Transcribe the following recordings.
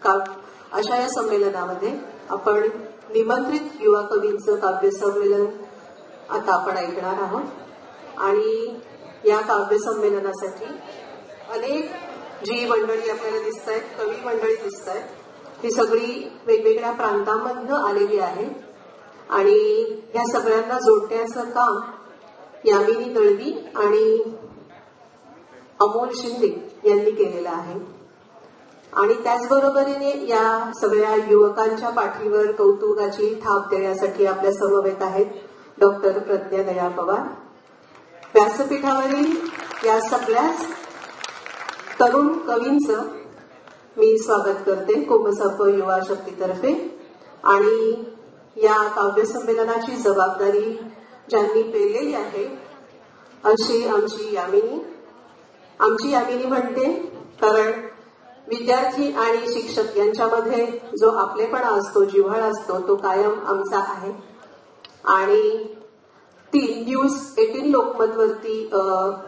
अशा या संमेलनामध्ये आपण निमंत्रित युवा कवींचं काव्य संमेलन आता आपण ऐकणार आहोत। आणि या काव्य संमेलनासाठी अनेक जी मंडळी आपल्याला दिसत आहेत, कवी मंडळी दिसत आहेत, ही सगळी वेगवेगळ्या प्रांतांमधून आलेली आहे आणि या सगळ्यांना जोडण्याचं काम यामिनी दळवी आणि अमोल शिंदे यांनी केलेलं आहे। आणि त्याचबरोबरीने या सगळ्या युवकांच्या पाठीवर कौतुकाची थाप देण्यासाठी आपल्या समवेत आहेत डॉक्टर प्रज्ञा दया पवार। व्यासपीठावरील या सगळ्याच तरुण कवींचं मी स्वागत करते कोमसाप युवा शक्तीतर्फे। आणि या काव्य संमेलनाची जबाबदारी ज्यांनी पेलेली आहे अशी आमची यामिनी म्हणते, कारण विद्यार्थी आणि शिक्षक यांच्यामध्ये जो आपलेपणा असतो, जिव्हाळा असतो, तो कायम आमचा आहे। आणि ती न्यूज 18 लोकमतवरती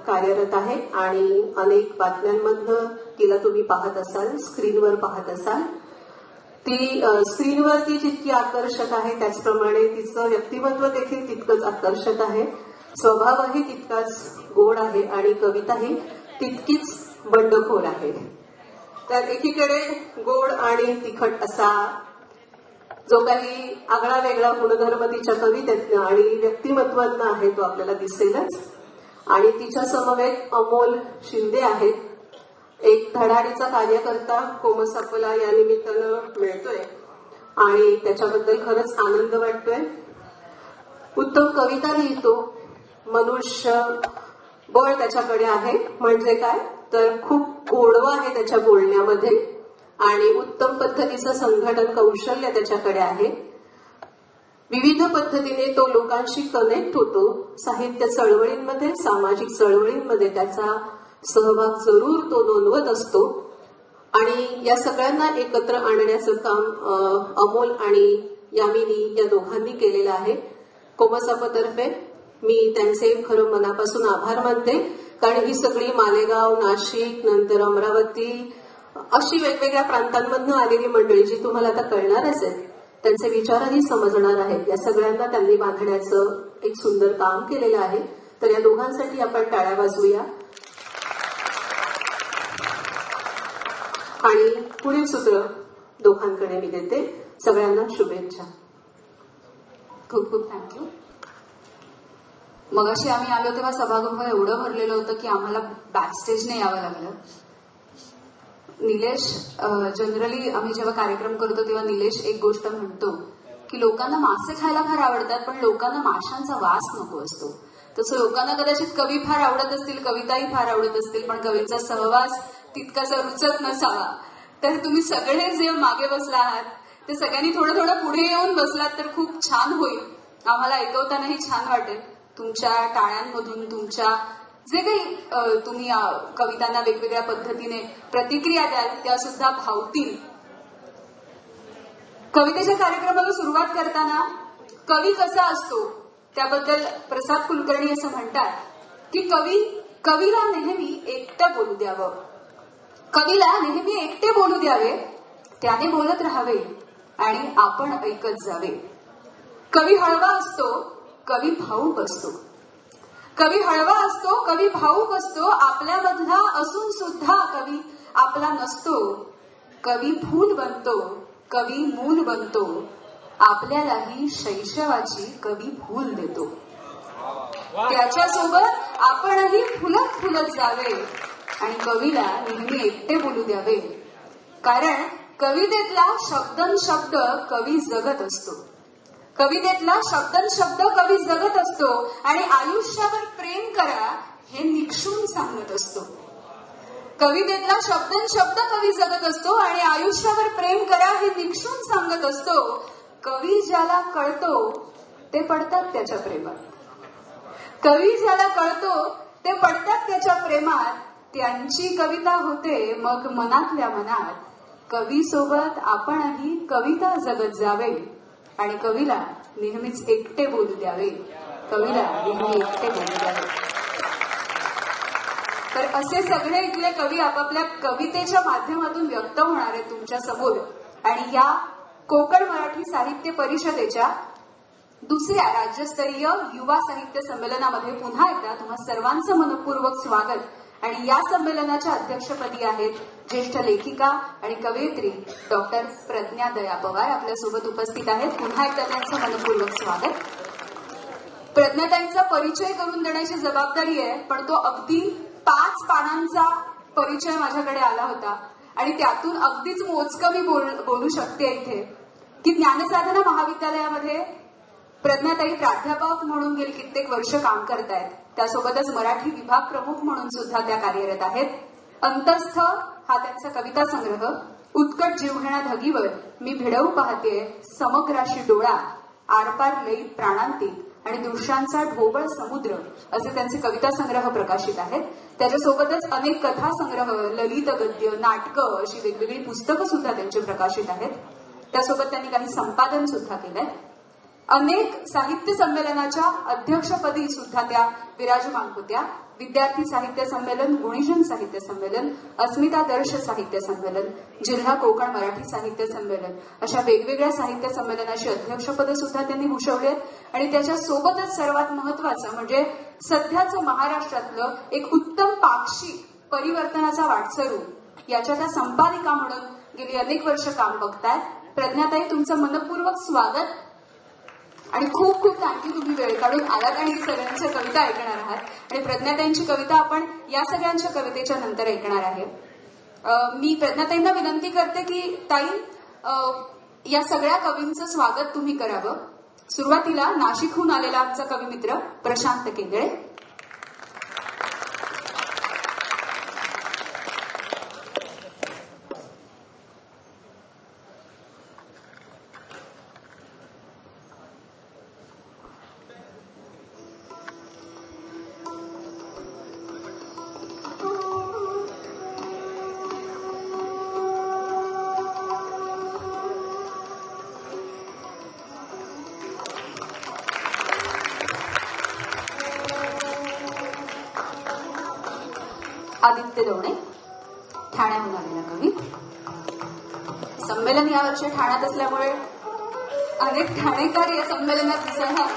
कार्यरत आहे आणि अनेक बातम्यांमधनं तिला तुम्ही पाहत असाल, स्क्रीनवर पाहत असाल। ती स्क्रीनवरती जितकी आकर्षक आहे त्याचप्रमाणे तिचं व्यक्तिमत्व देखील तितकंच आकर्षक आहे, स्वभावही तितकाच गोड आहे आणि कविताही तितकीच बंडखोर आहे। तर एकीकडे गोड आणि तिखट असा जो काही आगळा वेगळा गुणधर्म तिच्या कवितेतनं आणि व्यक्तिमत्वातनं आहे तो आपल्याला दिसेलच। आणि तिच्या समवेत अमोल शिंदे आहेत, एक धडाडीचा कार्यकर्ता कोमसापला या निमित्तानं मिळतोय आणि त्याच्याबद्दल खरंच आनंद वाटतोय। उत्तम कविता लिहितो, मनुष्य बळ त्याच्याकडे आहे, म्हणजे काय तर खूप गोडवा आहे त्याच्या बोलण्यामध्ये आणि उत्तम पद्धतीचं संघटन कौशल्य त्याच्याकडे आहे। विविध पद्धतीने तो लोकांशी कनेक्ट होतो, साहित्य चळवळींमध्ये, सामाजिक चळवळींमध्ये त्याचा सहभाग जरूर तो नोंदवत असतो। आणि या सगळ्यांना एकत्र आणण्याचं काम अमोल आणि यामिनी या दोघांनी केलेलं आहे। कोमसापतर्फे मी त्यांचे खरं मनापासून आभार मानते, कारण ही सगळी मालेगाव, नाशिक, नंतर अमरावती अशी वेगवेगळ्या प्रांतांमधून आलेली मंडळी जी तुम्हाला आता कळणारच आहे, त्यांचे विचारही समजणार आहेत, या सगळ्यांना त्यांनी बांधण्याचं एक सुंदर काम केलेलं आहे। तर या दोघांसाठी आपण टाळ्या वाजवूया। आणि पुढील सूत्र दोघांकडे मी देते। सगळ्यांना शुभेच्छा। खूप खूप थँक्यू। मगाशी आम्ही आलो तेव्हा सभागृह एवढं भरलेलं होतं की आम्हाला बॅकस्टेजने यावं लागलं। निलेश जनरली आम्ही जेव्हा कार्यक्रम करतो तेव्हा निलेश एक गोष्ट म्हणतो की लोकांना मासे खायला फार आवडतात, पण लोकांना माशांचा वास नको असतो। तसं लोकांना कदाचित कवी फार आवडत असतील, कविताही फार आवडत असतील, पण कवींचा सहवास तितकासा रुचत नसावा। तर तुम्ही सगळे जे मागे बसला आहात ते सगळ्यांनी थोडं थोडं पुढे येऊन बसलात तर खूप छान होईल, आम्हाला ऐकवतानाही छान वाटेल। तुमच्या टाळ्यांमधून तुमच्या जे काही तुम्ही कवितांना वेगवेगळ्या पद्धतीने प्रतिक्रिया द्याल त्या सुद्धा भावतील। कवितेच्या कार्यक्रमाला सुरुवात करताना कवी कसा असतो त्याबद्दल प्रसाद कुलकर्णी असं म्हणतात की कवीला नेहमी एकटं बोलू द्यावं, कवीला नेहमी एकटे बोलू द्यावे, त्याने बोलत राहावे आणि आपण ऐकत जावे। कवी हळवा असतो, कवी भावूक असतो, कवी हळवा असतो, कवी भावूक असतो, आपल्यामधला असून सुद्धा कवी आपला नसतो। कवी फूल बनतो, कवी मूल बनतो, आपल्यालाही शैशवाची कवी फूल देतो। त्याच्यासोबत आपणही फुलत फुलत जावे आणि कवीला नेहमी एकटे बोलू द्यावे, कारण कवितेतला शब्दनशब्द कवी जगत असतो, कवितेतला शब्दनशब्द कवी जगत असतो आणि आयुष्यावर प्रेम करा हे निक्षून सांगत असतो। कवितेतला शब्दनशब्द कवी जगत असतो आणि आयुष्यावर प्रेम करा हे निक्षून सांगत असतो। कवी ज्याला कळतो ते पडतात त्याच्या प्रेमात, कवी ज्याला कळतो ते पडतात त्याच्या प्रेमात, त्यांची कविता होते मग मनातल्या मनात। कवी सोबत आपणही कविता जगत जावे आणि कवीला नेहमीच एकटे बोलू द्यावे, कवीला नेहमी एकटे बोलू द्यावे। तर असे सगळे इथले कवी आपापल्या कवितेच्या माध्यमातून व्यक्त होणार आहेत तुमच्या समोर. आणि या कोकण मराठी साहित्य परिषदेच्या दुसऱ्या राज्यस्तरीय युवा साहित्य संमेलनामध्ये पुन्हा एकदा तुम्हा सर्वांचं मनपूर्वक स्वागत. आणि या संमेलनाच्या अध्यक्षपदी आहेत ज्येष्ठ लेखिका आणि कवयित्री डॉक्टर प्रज्ञा दया पवार आपल्यासोबत उपस्थित आहेत. पुन्हा एकदा त्यांचं मनपूर्वक स्वागत. प्रज्ञाताईंचा परिचय करून देण्याची जबाबदारी आहे, पण तो अगदी 5 पानांचा परिचय माझ्याकडे आला होता आणि त्यातून अगदीच मोजकं मी बोलू शकते इथे की ज्ञानसाधना महाविद्यालयामध्ये प्रज्ञाताई प्राध्यापक म्हणून गेली कित्येक वर्ष काम करतायत. त्यासोबतच मराठी विभाग प्रमुख म्हणून सुद्धा त्या कार्यरत आहेत. अंतस्थ हा त्यांचा कविता संग्रह, उत्कट जीवघेणा धगीवर मी भिडवू पाहतेय समग्राशी डोळा, आरपार लई प्राणांतिक आणि दृश्यांचा ढोबळ समुद्र असे त्यांचे कविता संग्रह प्रकाशित आहेत. त्याच्यासोबतच अनेक कथा संग्रह, ललित गद्य, नाटकं अशी वेगवेगळी पुस्तकं सुद्धा त्यांचे प्रकाशित आहेत. त्यासोबत त्यांनी काही संपादन सुद्धा केलंय. अनेक साहित्य संमेलनाच्या अध्यक्षपदी सुद्धा त्या विराजमान होत्या. विद्यार्थी साहित्य संमेलन, गुणीजन साहित्य संमेलन, अस्मिता दर्श साहित्य संमेलन, जिल्हा कोकण मराठी साहित्य संमेलन अशा वेगवेगळ्या साहित्य संमेलनाची अध्यक्षपदे सुद्धा त्यांनी भूषवली आहेत. आणि त्याच्या सोबतच सर्वात महत्वाचं म्हणजे सध्याचं महाराष्ट्रातलं एक उत्तम पाक्षिक परिवर्तनाचा वाटसरू याच्या त्या संपादिका म्हणून गेली अनेक वर्ष काम बघतायत. प्रज्ञाताई, तुमचं मनपूर्वक स्वागत आणि खूप खूप थँक्यू, तुम्ही वेळ काढून आलात आणि सगळ्यांच्या कविता ऐकणार आहात. आणि प्रज्ञाताईंची कविता आपण या सगळ्यांच्या कवितेच्या नंतर ऐकणार आहे. मी प्रज्ञाताईंना विनंती करते की ताई, या सगळ्या कवींचं स्वागत तुम्ही करावं. सुरुवातीला नाशिकहून आलेला आमचा कविमित्र प्रशांत केंगळे. आदित्य दवणे, ठाण्याहून आलेला कवी. संमेलन यावर्षी ठाण्यात असल्यामुळे अनेक ठाणेकर या संमेलनात दिसणार.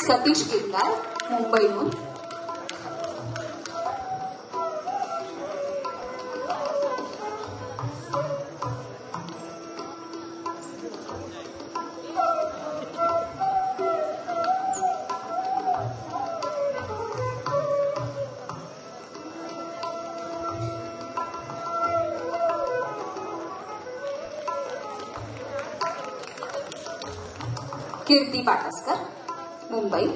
सतीश गिरगार, मुंबईहून. कीर्ती पाटसकर, मुंबई.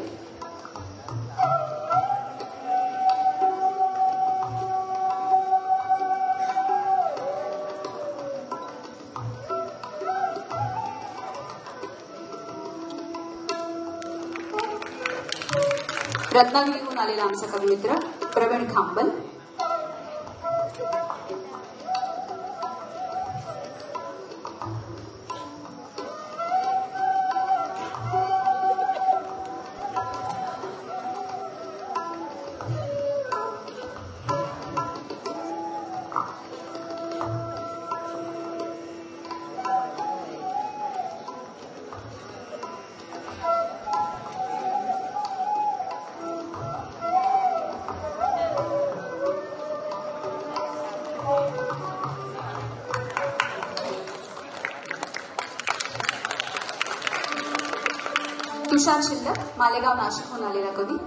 रत्नागिरीहून आलेला आमचा कविमित्र प्रवीण खांबल. तुषार शिल्लक, मालेगाव, नाशिकहून आलेला कवी.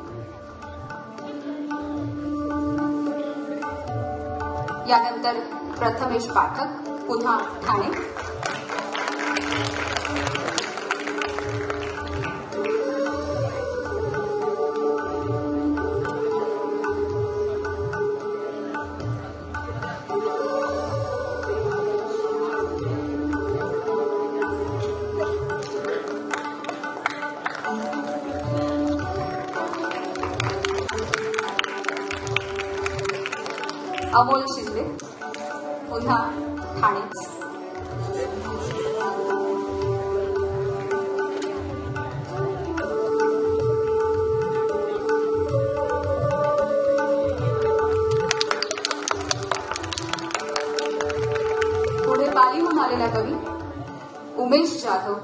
यानंतर प्रथमेश पाठक, पुन्हा ठाणे. अमोल शिंदे, पुन्हा ठाणेच. पुढे पालीहून आलेला कवी उमेश जाधव.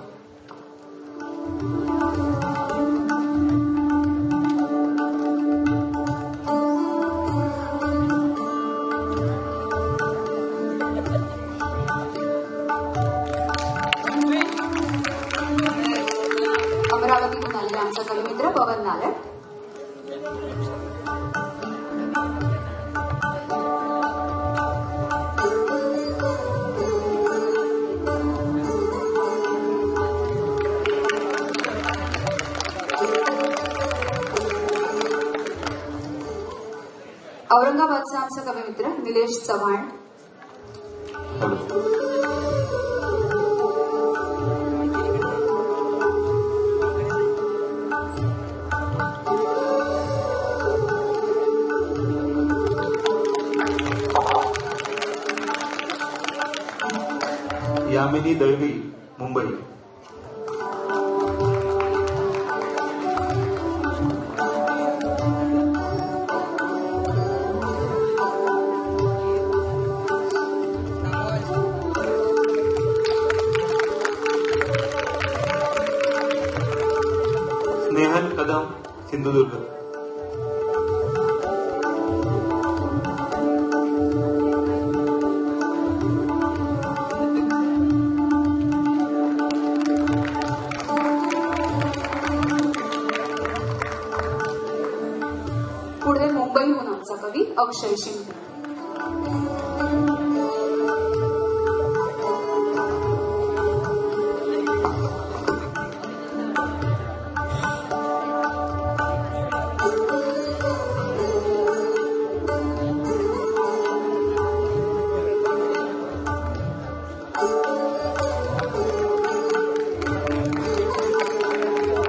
अमरावतीहून आलेला आमचा कविमित्र पवन नालट. औरंगाबादचा आमचा कविमित्र निलेश चव्हाण. यामिनी दळवी, मुंबई. स्नेहल कदम, सिंधुदुर्ग. पुढे मुंबईहून आमचा कवी अक्षय शिंदे.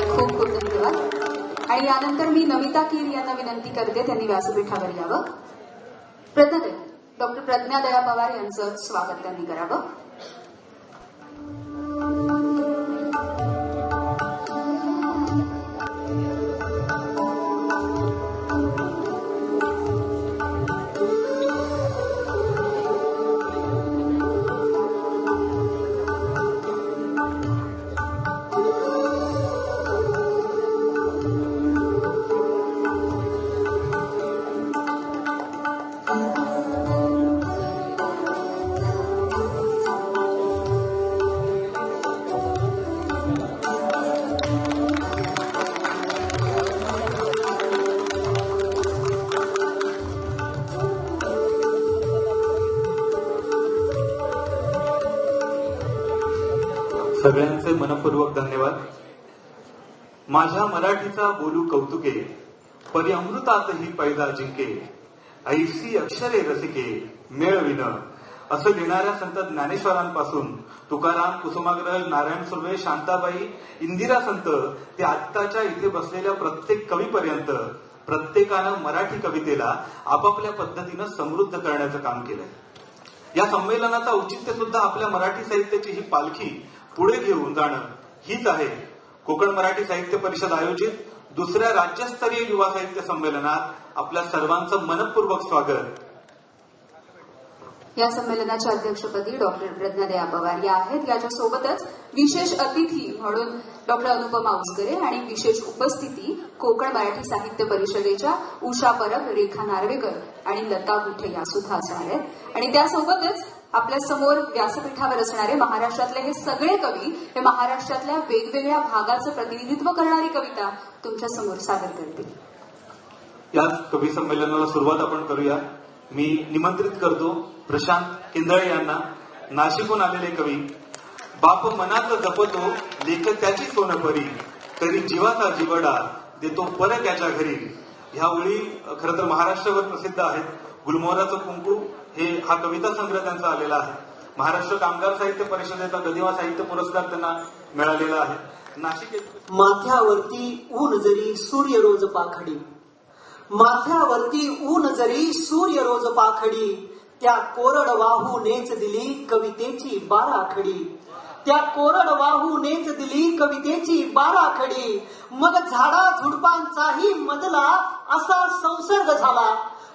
खूप खूप धन्यवाद. आणि यानंतर मी नमिता कीर यांना विनंती करते त्यांनी व्यासपीठावर यावं. डॉक्टर प्रज्ञादया पवार यांचं स्वागत त्यांनी करावं. सगळ्यांचे मनपूर्वक धन्यवाद. माझ्या मराठीचा बोलू कौतुके, परी अमृतातही पैजा जिंके, ऐसी अक्षरे रसिके मेळविन, असं लिहिणाऱ्या संत ज्ञानेश्वरांपासून तुकाराम, कुसुमाग्रज, नारायण सुर्वे, शांताबाई, इंदिरा संत ते आत्ताच्या इथे बसलेल्या प्रत्येक कवीपर्यंत प्रत्येकानं मराठी कवितेला आपापल्या पद्धतीनं समृद्ध करण्याचं काम केलंय. या संमेलनाचा औचित्य सुद्धा आपल्या मराठी साहित्याची ही पालखी पुढे घेऊन जाणं हीच आहे. कोकण मराठी साहित्य परिषद आयोजित दुसऱ्या राज्यस्तरीय युवा साहित्य संमेलनात आपल्या सर्वांचं मनपूर्वक स्वागत. या संमेलनाच्या अध्यक्षपदी डॉक्टर प्रज्ञादया पवार या आहेत. याच्यासोबतच विशेष अतिथी म्हणून डॉक्टर अनुपमा उसगरे आणि विशेष उपस्थिती कोकण मराठी साहित्य परिषदेच्या उषा परब, रेखा नार्वेकर आणि लता गुठे या सुद्धा असणार आहेत. आणि त्यासोबतच आपल्या समोर व्यासपीठावर असणारे महाराष्ट्रातले हे सगळे कवी हे महाराष्ट्रातल्या वेगवेगळ्या भागाचं प्रतिनिधित्व करणारी कविता तुमच्या समोर सादर करतील. याच कवी संमेलनाला सुरुवात आपण करूया. मी निमंत्रित करतो प्रशांत केंदळे यांना, नाशिकहून आलेले कवी. बाप मनात जपतो लेख त्याची सोनपरी, तरी जीवाचा जीवडा देतो परत याच्या घरी. ह्या ओळी खरं तर महाराष्ट्रावर प्रसिद्ध आहेत. गुलमोहराचं कुंकू हा कविता संग्रह त्यांचा आलेला आहे. महाराष्ट्र कामगार साहित्य परिषदेचा गदिमा साहित्य पुरस्कार त्यांना मिळालेला आहे. नाशिक माथ्यावरती ऊन जरी सूर्य रोज पाखडी, माथ्यावरती ऊन जरी सूर्य रोज पाखडी, त्या कोरड वाहूनेच दिली कवितेची बाराखडी. त्या कोरड वाहूनेच दिली कवितेची बाराखडी. मग झाडा झुडपांचाही मजला असा संसर्ग झाला.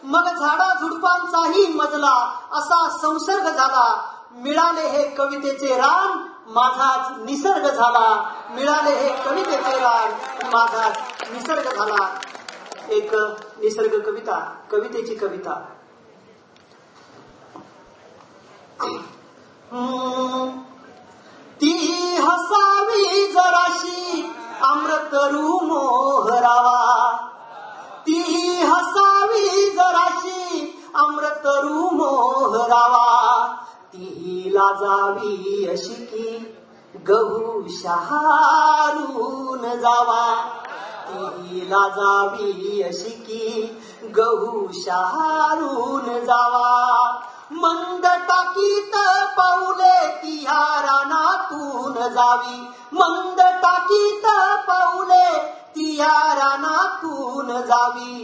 मग झाडा झुडपांचाही मजला असा संसर्ग झाला. मिळाले हे कवितेचे रान, माझाच निसर्ग झाला. मिळाले हे कवितेचे रान, माझाच निसर्ग झाला. एक निसर्ग कविता, कवितेची कविता. ती हसावी जराशी अमृतरू मोहरावा. ती हसावी जराशी अमृतरू मोहरावा. ती लाजावी अशी की गहू शहारून जावा. ती लाजावी अशी की गहू शहारून जावा. मंद टाकीत पाऊले ती ह्या रानातून जावी. मंद टाकीत पाऊले ती ह्या रानातून जावी.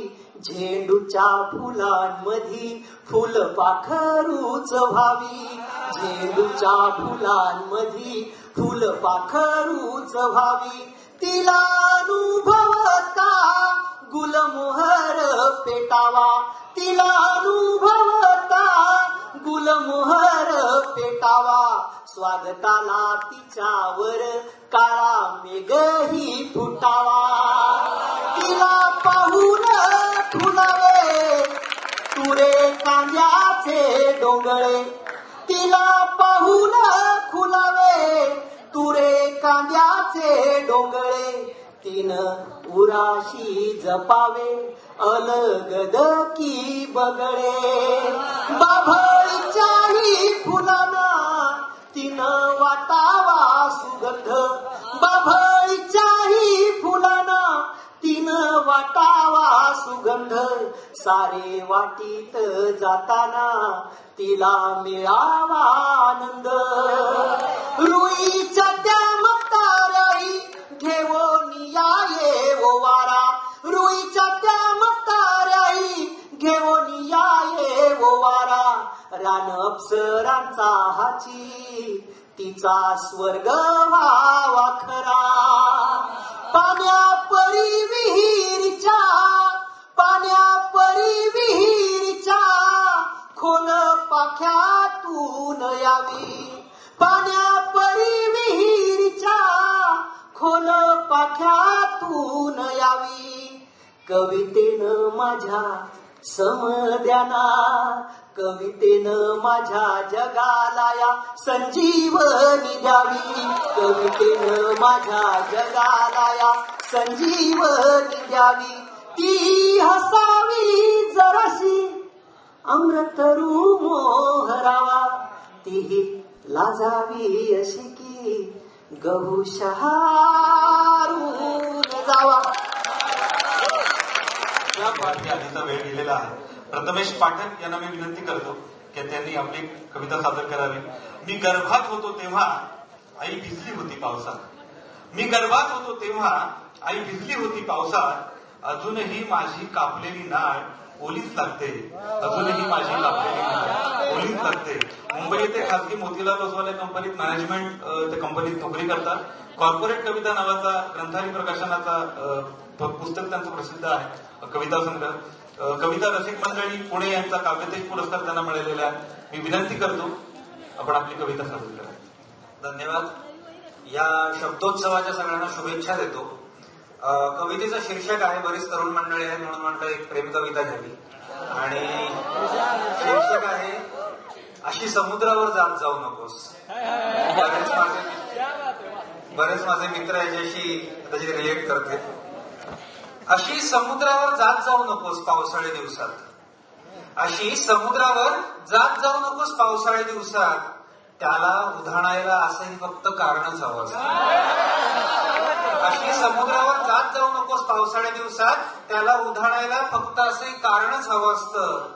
झेंडूच्या फुलांमधी फुलपाखरूच व्हावी. झेंडूच्या फुलांमधी फुलपाखरूच व्हावी. तिला अनुभवता गुलमोहर पेटावा. तिला अनुभवता गुलमोहर पेटावा. स्वागताला तिच्यावर काळा मेघही फुटावा. तिला पाहून फुलावे तुरे कांद्याचे डोंगळे. तिला पाहून फुलावे तुरे कांद्याचे डोंगळे. तीन उराशी जपावे अलगद की बगळे. बाभळीच्याही फुलांना तीन वाटावा सुगंध. बाभळीच्याही फुलांना तीन वाटावा सुगंध. सारे वाटीत जाताना तिला मिळावा आनंद. रुईच्या त्या म्हाताराई घेऊन याये ओवारा. रुईच्या त्या म्हाताराई घेऊन याये ओवारा. रान अप्सरांचा हाची तिचा स्वर्ग व्हावा खरा. पाण्या परी विहिरीच्या, पाण्या परी विहिरीच्या खोल पाख्यातून यावी. पाण्या परी विहिरीच्या खोल पाख्यातून यावी. कवितेनं माझ्या समद्याना, कवितेनं माझ्या जगाला या संजीवनी द्यावी. कवितेनं माझ्या जगाला या संजीवनी द्यावी. ती हसावी जराशी अमृतरू मोहरावा. ती लाजावी अशी की गहू शहारून जावा. या पाठी आधीचा वेळ दिलेला आहे. प्रथमेश पाठक यांना मी विनंती करतो की त्यांनी आपली कविता सादर करावी. मी गर्भात होतो तेव्हा आई भिजली होती पावसात. मी गर्भात होतो तेव्हा आई भिजली होती पावसात. अजूनही माझी कापलेली नाळ ओलीच लागते. अजूनही माझी कापलेली नाळ ओलीच लागते. मुंबई येथे खासगी मोतीलाल ओसवाल कंपनीत मॅनेजमेंट त्या कंपनीत नोकरी करतात. कॉर्पोरेट कविता नावाचा ग्रंथाली प्रकाशनाचा पुस्तक त्यांचं प्रसिद्ध आहे. कविता संग्रह. कविता रसिक मंडळी पुणे यांचा काव्यतेज पुरस्कार त्यांना मिळालेला आहे. मी विनंती करतो आपण आपली कविता सादर करा. धन्यवाद. या शब्दोत्सवाच्या सगळ्यांना शुभेच्छा देतो. कवितेचं शीर्षक आहे बरीच तरुण मंडळी आहे म्हणून म्हटलं एक प्रेम कविता घ्यावी. आणि शीर्षक आहे अशी समुद्रावर जात जाऊ नकोस. बरेच माझे मित्र याच्याशी कदाचित रिलेट करते. अशी समुद्रावर जात जाऊ नकोस पावसाळी दिवसात. अशी समुद्रावर जात जाऊ नकोस पावसाळी दिवसात. त्याला उधाणायला असंही फक्त कारणच हवं असतं. अशी समुद्रावर जात जाऊ नकोस पावसाळ्या दिवसात. त्याला उधाणायला फक्त असंही कारणच हवं असतं.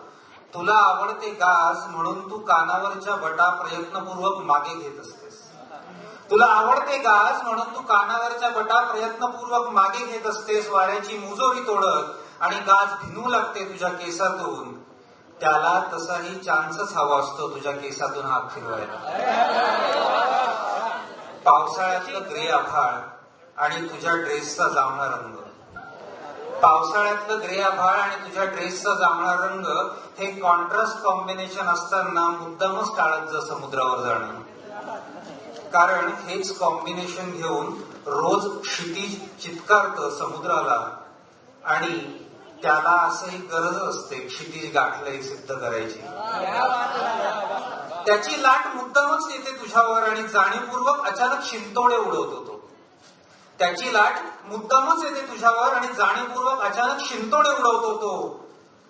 तुला आवडते गास म्हणून तू कानावरच्या बटा प्रयत्नपूर्वक मागे घेत असतेस. तुला आवडते गास म्हणून तू कानावरच्या बटा प्रयत्नपूर्वक मागे घेत असतेस. वाऱ्याची मुजोरी तोडत आणि गाज भिनू लागते तुझ्या केसातून, त्याला तसाही चान्सच हवा असतो तुझ्या केसातून हात फिरवायला. पावसाळ्यातलं ग्रे आभाळ आणि तुझ्या ड्रेसचा जांभळा रंग, पावसाळ्यातलं ग्रे आभाळ आणि तुझ्या ड्रेसचा जांभळा रंग हे कॉन्ट्रास्ट कॉम्बिनेशन असताना मुद्दामच टाळत जा समुद्रावर जाणं. कारण हेच कॉम्बिनेशन घेऊन रोज क्षितिज चित्कारतं समुद्राला आणि त्याला असंही गरज असते क्षितिज गाठलंही सिद्ध करायची. त्याची लाट मुद्दामच येते तुझ्यावर आणि जाणीवपूर्वक अचानक शिंतोडे उडवतो तो. त्याची लाट मुद्दामच येते तुझ्यावर आणि जाणीवपूर्वक अचानक शिंतोडे उडवतो तो.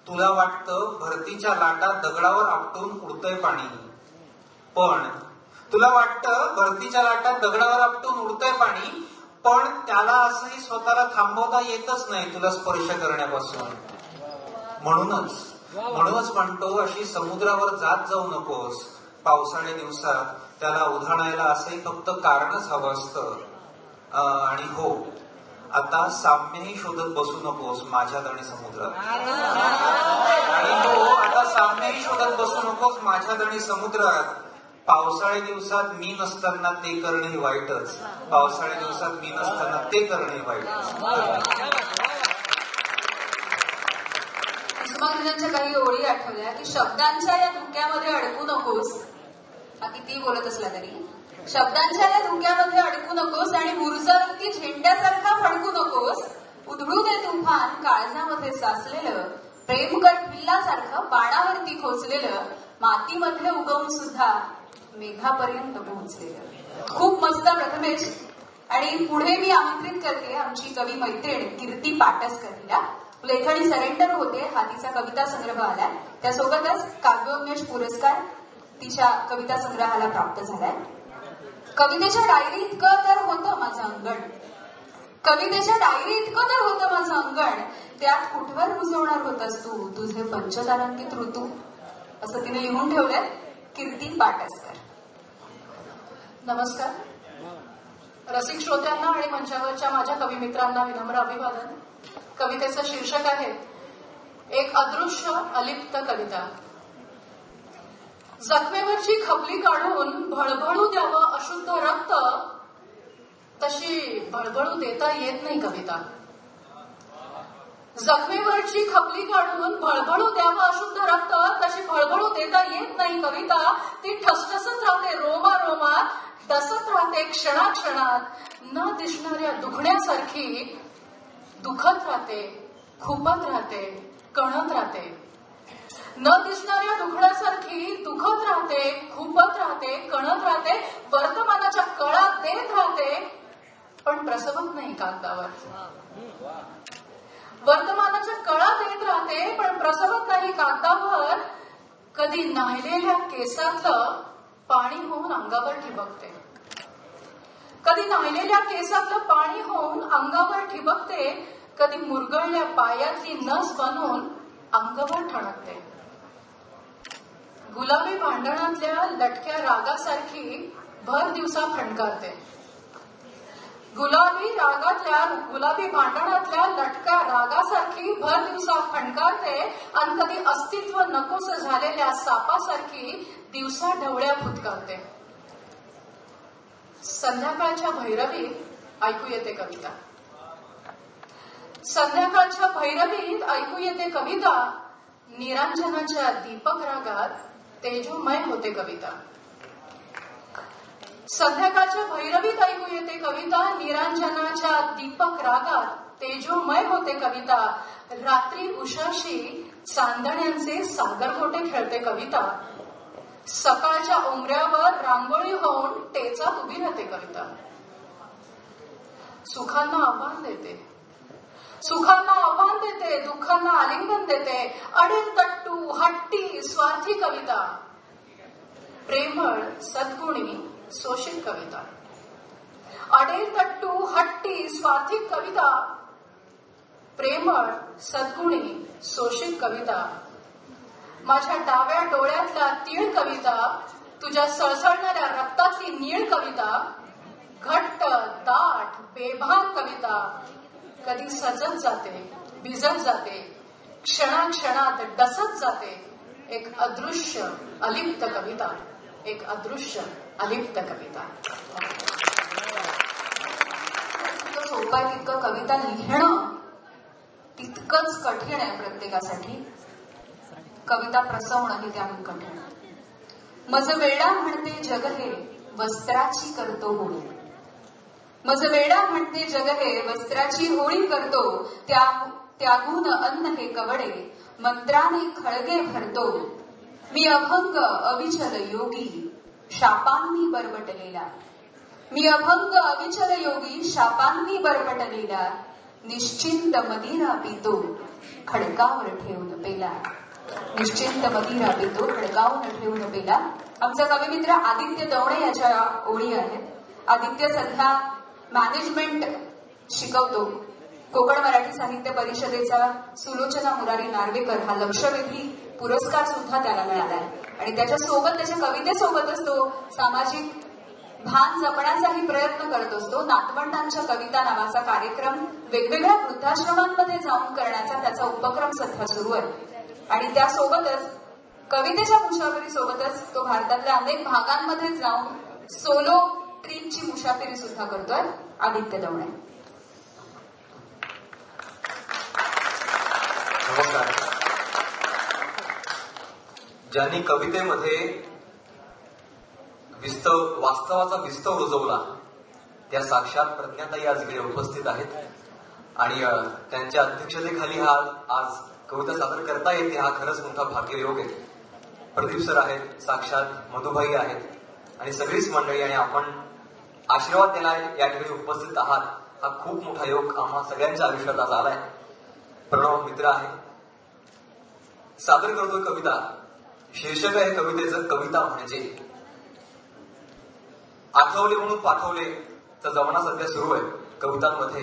तुला वाटतं भरतीच्या लाटा दगडावर आपटून उडतंय पाणी, पण तुला वाटतं भरतीच्या लाटा दगडावर आपटून उडतंय पाणी, पण त्याला असंही स्वतःला थांबवता येतच नाही तुला स्पर्श करण्यापासून. म्हणूनच म्हणतो अशी समुद्रावर जात जाऊ नकोस पावसाळ्या दिवसात. त्याला उधाणायला असंही फक्त कारणच हवं असतं. आणि हो, आता साम्यही शोधत बसू नकोस माझ्यात आणि समुद्रात. आणि हो, आता साम्यही शोधत बसू नकोस माझ्यात आणि समुद्रात. पावसाळ्या दिवसात मी नसताना ते करणे वाईटच, पावसाळ्या दिवसात मी नसताना ते करणे वाईटच. उस्मानाबाईंच्या काही ओळी आठवल्या की शब्दांच्या या धुक्यामध्ये अडकू नकोस. किती बोलत असला तरी शब्दांच्या या धुक्यामध्ये अडकू नकोस आणि ऊर्जावरती झेंड्यासारखा फडकू नकोस. उधळू दे तुफान काळजामध्ये साचलेलं, प्रेमकट पिल्लासारखं बाणावरती खोचलेलं, मातीमध्ये उगवून सुद्धा मेघापर्यंत पोहोचलेलं. खूप मस्त प्रथमेश. आणि पुढे मी आमंत्रित करते आमची कवी मैत्रीण कीर्ती पाटसकरला. लेखणी सरेंडर होते हा तिचा कविता संग्रह आलाय. त्यासोबतच काव्योन्मेष पुरस्कार तिच्या कविता संग्रहाला प्राप्त झालाय. कवितेच्या डायरी इतकं तर होतं माझं अंगण, कवितेच्या डायरी इतकं तर होतं माझं अंगण, त्यात कुठवर रुजवणार होतास तू तुझे पंचतारांकित ऋतू, असं तिने लिहून ठेवलंय कीर्ती पाटसकर. नमस्कार. रसिक श्रोत्यांना आणि मंचावरच्या माझ्या कवी मित्रांना विनम्र अभिवादन. कवितेचं शीर्षक आहे एक अदृश्य अलिप्त कविता. जखमेवरची खपली काढून भळभळू द्यावं अशुद्ध रक्त, तशी भळभळू देता येत नाही कविता. जखमेवरची खपली काढून भळभळू द्यावं अशुद्ध रक्त, तशी भळभळू देता येत नाही कविता. ती ठसठसत राहते रोमा रोमात, डसत राहते क्षणाक्षणात, न दिसणाऱ्या दुखण्यासारखी दुखत राहते, खुपत राहते, कणत राहते. न दिसणाऱ्या दुखण्यासारखी दुखत राहते, खुपत राहते, कणत राहते, वर्तमानाच्या कळा देत राहते, पण प्रसवत नाही कागदावर. वर्तमानाच्या कळा देत राहते पण प्रसवत नाही कागदावर. कधी न्हायलेल्या केसातलं पाणी होऊन अंगावर ठिबकते, कधी न्हायलेल्या केसातलं पाणी होऊन अंगावर ठिबकते, कधी मुरगळल्या पायातली नस बनून अंगावर ठणकते. गुलाबी भांडणातल्या लटक्या रागासारखी भर दिवसा फणकारते. गुलाबी भांडणातल्या लटक्या रागासारखी भर दिवसा फणकारते आणि कधी अस्तित्व नकोस झालेल्या सापासारखी दिवसा ढवळ्या फुटकारते. संध्याकाळच्या भैरवीत ऐकू येते कविता. संध्याकाळच्या भैरवीत ऐकू येते कविता. निरांजनाच्या दीपक रागात तेजोमय होते कविता. संध्याकाळच्या भैरवीत ऐकू येते कविता. निरांजनाच्या दीपक रागात तेजोमय होते कविता. रात्री उशाशी चांदण्यांचे सागरगोटे खेळते कविता. सकाळच्या उमऱ्यावर रांगोळी होऊन टेचात उभी राहते कविता. सुखांना आव्हान देते, सुखांना आव्हान देते, दुःखांना आलिंगन देते. अडेल तट्टू हट्टी स्वार्थी कविता. प्रेमळ सद्गुणी शोषित कविता. अडेल तट्टू हट्टी स्वार्थी कविता. प्रेमळ सद्गुणी शोषित कविता. माझ्या डाव्या डोळ्यातला तीळ कविता. तुझ्या सळसळणाऱ्या रक्तातली नीळ कविता. घट्ट दाट बेभान कविता. कधी सजत जाते, भिजत जाते, क्षणाक्षणात डसत जाते. एक अदृश्य अलिप्त कविता, एक अदृश्य अलिप्त कविता. इतकं सोपं आहे तितकं कविता लिहिणं तितकंच कठीण आहे प्रत्येकासाठी. कविता प्रसवणं हे त्याहून कठीण. मज वेडा म्हणते जग हे वस्त्राची करतो होळी. मज वेडा म्हणते जग हे वस्त्राची होळी करतो. त्यागून अन्न हे कवडे मंत्राने खळगे भरतो. मी अभंग अविचल योगी शापांनी बरबटलेला. मी अभंग अविचल योगी शापांनी बरबटलेला. निश्चिंत मदिरा पितो खडकावर ठेवून पेला. निश्चिंत मदिरा पितो खडकावर ठेवून पेला. आमचा कविमित्र आदित्य दवणे याच्या ओळी आहेत. आदित्य सध्या मॅनेजमेंट शिकवतो. कोकण मराठी साहित्य परिषदेचा सुलोचना मुरारी नार्वेकर हा लक्षवेधी पुरस्कार सुद्धा त्याला मिळालाय. आणि त्याच्या सोबत त्याच्या कवितेसोबतच तो सामाजिक भान जपण्याचाही प्रयत्न करत असतो. नातवंडांच्या कविता नावाचा कार्यक्रम वेगवेगळ्या वृद्धाश्रमांमध्ये जाऊन करण्याचा त्याचा उपक्रम सध्या सुरू आहे. आणि त्यासोबतच कवितेच्या मुसाफिरी सोबतच तो भारतातल्या अनेक भागांमध्ये जाऊन सोलो ट्रीपची मुसाफिरी सुद्धा करतोय. आदित्य दवणे. नमस्कार. ज्यांनी कवितेमध्ये वास्तवाचा विस्तव रुजवला त्या साक्षात प्रज्ञाताई आज इकडे उपस्थित आहेत. आणि त्यांच्या अध्यक्षतेखाली हा आज कविता सादर करता येते हा खरंच मोठा भाग्ययोग आहे. प्रदीप सर आहेत, साक्षात मधुभाई आहेत आणि सगळीच मंडळी. आणि आपण आशीर्वाद द्यायला या ठिकाणी उपस्थित आहात हा खूप मोठा योग आम्हा सगळ्यांच्या आयुष्यात आज आलाय. प्रणव मित्र आहे, सादर करतोय कविता. शीर्षक आहे कवितेचं कविता म्हणजे. आठवले म्हणून पाठवले चा जमाना सध्या सुरू आहे कवितांमध्ये.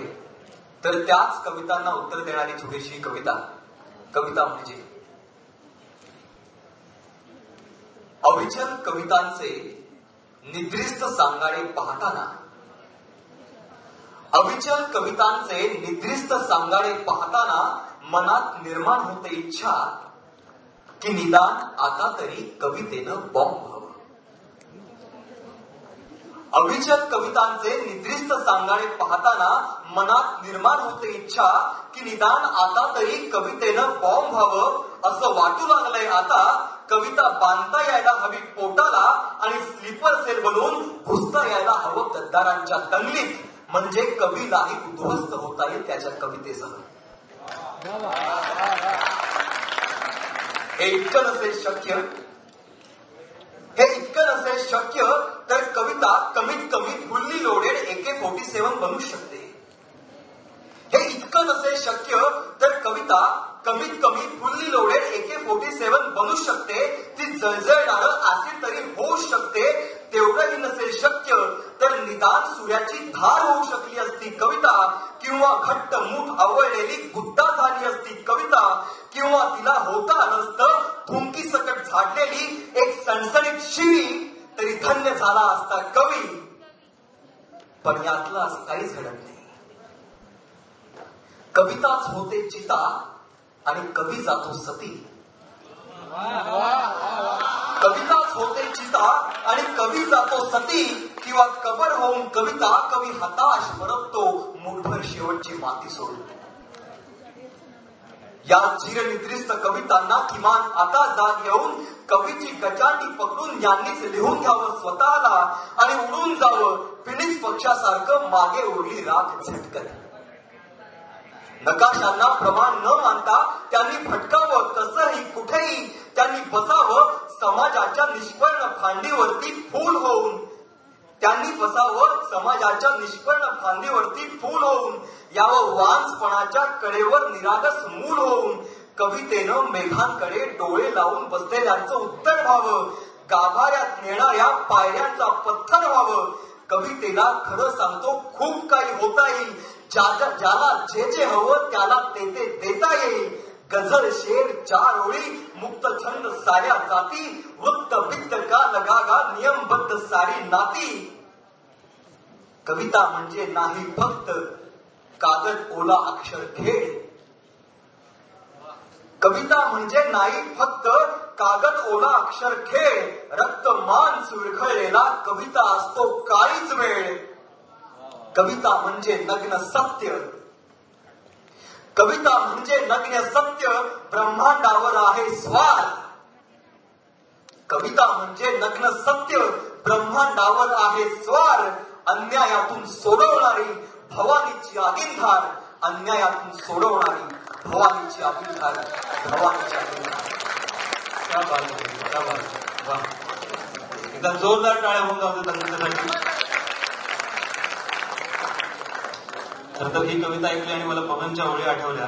तर त्याच कवितांना उत्तर देणारी छोटीशी कविता. कविता म्हणजे अविचल कवितांचे निद्रिस्त सांगाडे पाहताना. अविचल कवितांचे निद्रिस्त सांगाडे पाहताना मनात निर्माण होते इच्छा की निदान आता तरी कवितेनं बॉम्ब व्हावं. अविचल कवितांचे निद्रिस्त सांगाडे पाहताना मनात निर्माण होते इच्छा की निदान आता तरी कवितेनं बॉम्ब व्हावं. असं वाटू लागलंय आता कविता बांधता यायला हवी पोटाला आणि स्लीपर सेल बनवून घुसता यायला हवं गद्दारांच्या तंगलीत. म्हणजे कवीलाही उद्ध्वस्त होता येईल त्याच्या कवितेसह. हे इतकं नसेल शक्य, हे इतकं नसेल शक्य तर कविता कमीत कमी फुल्ली लोडेड AK-47 बनू शकते. हे इतकं नसेल शक्य तर कविता कमीत कमी फुल्ली लोडेड AK-47 बनू शकते. ती जळजळणारं ऍसिड तरी होऊ शकते. तेवढंही नसेल शक्य तर निदान सूर्याची धार होऊ शकली असती कविता. किंवा घट्ट मूठ आवळलेली गुद्दा झाली असती कविता. किंवा तिला होता नसतं थुंकी सकट झाडलेली एक सणसणीत शिवी तरी धन्य झाला असता कवी. पण यातलं असं काहीच घडत नाही. कविताच होते चिता आणि कवी जातो सती. कविताच होते चिता आणि कवी जातो सती. किंवा कबर होऊन कविता कवी हताश परततो मुठभर शेवटची माती सोडून. या चिरनिद्रिस्त कवितांना किमान आता जाग येऊन कवीची गचांडी पकडून यांनीच लिहून घ्यावं स्वतःला आणि उडून जावं फिनिक्स पक्षासारखं मागे उरली राख झटकत. नकाशांना प्रमाण न मानता त्यांनी भटकावं कसंही कुठेही. त्यांनी बसावं समाजाच्या निष्पर्ण फांदीवरती फूल होऊन. त्यांनी बसावं समाजाच्या निष्पर्ण फांदीवरती फूल होऊन. यावं वांसपणाच्या कडेवर निरागस मूल होऊन. कवितेनं मेघांकडे डोळे लावून बसलेल्यांचं उत्तर व्हावं. गाभाऱ्यात नेणाऱ्या पायऱ्यांचा पत्थर व्हावं. कवितेला खरं सांगतो खूप काही होता येईल. ज्याला जे जे हवं त्याला ते देता येईल. गझल शेर 4 ओळी मुक्त छंद साऱ्या जाती. वृत्त बित्त का लगागा नियमबद्ध सारी नाती. कविता म्हणजे नाही फक्त कागद ओला अक्षर खेळ. कविता म्हणजे नाही फक्त कागद ओला अक्षर खेळ, रक्त मांस विरघळलेला कविता असतो काळीच वेळ. कविता म्हणजे नग्न सत्य, कविता म्हणजे नग्न सत्य, ब्रह्मांडावर आहे स्वार. कविता म्हणजे नग्न सत्य, ब्रह्मांडावर आहे स्वार. अन्यायातून सोडवणारी भवानीची आगिंधार, अन्यायातून सोडवणारी भवानीची आगिंधार, भवानीची आगिंधार. क्या बात आहे, क्या बात आहे. वा. एकदा जोरदार टाळ्या होऊन जाऊ देतात त्यांच्यासाठी. खरं तर ही कविता ऐकली आणि मला पवनच्या ओळी आठवल्या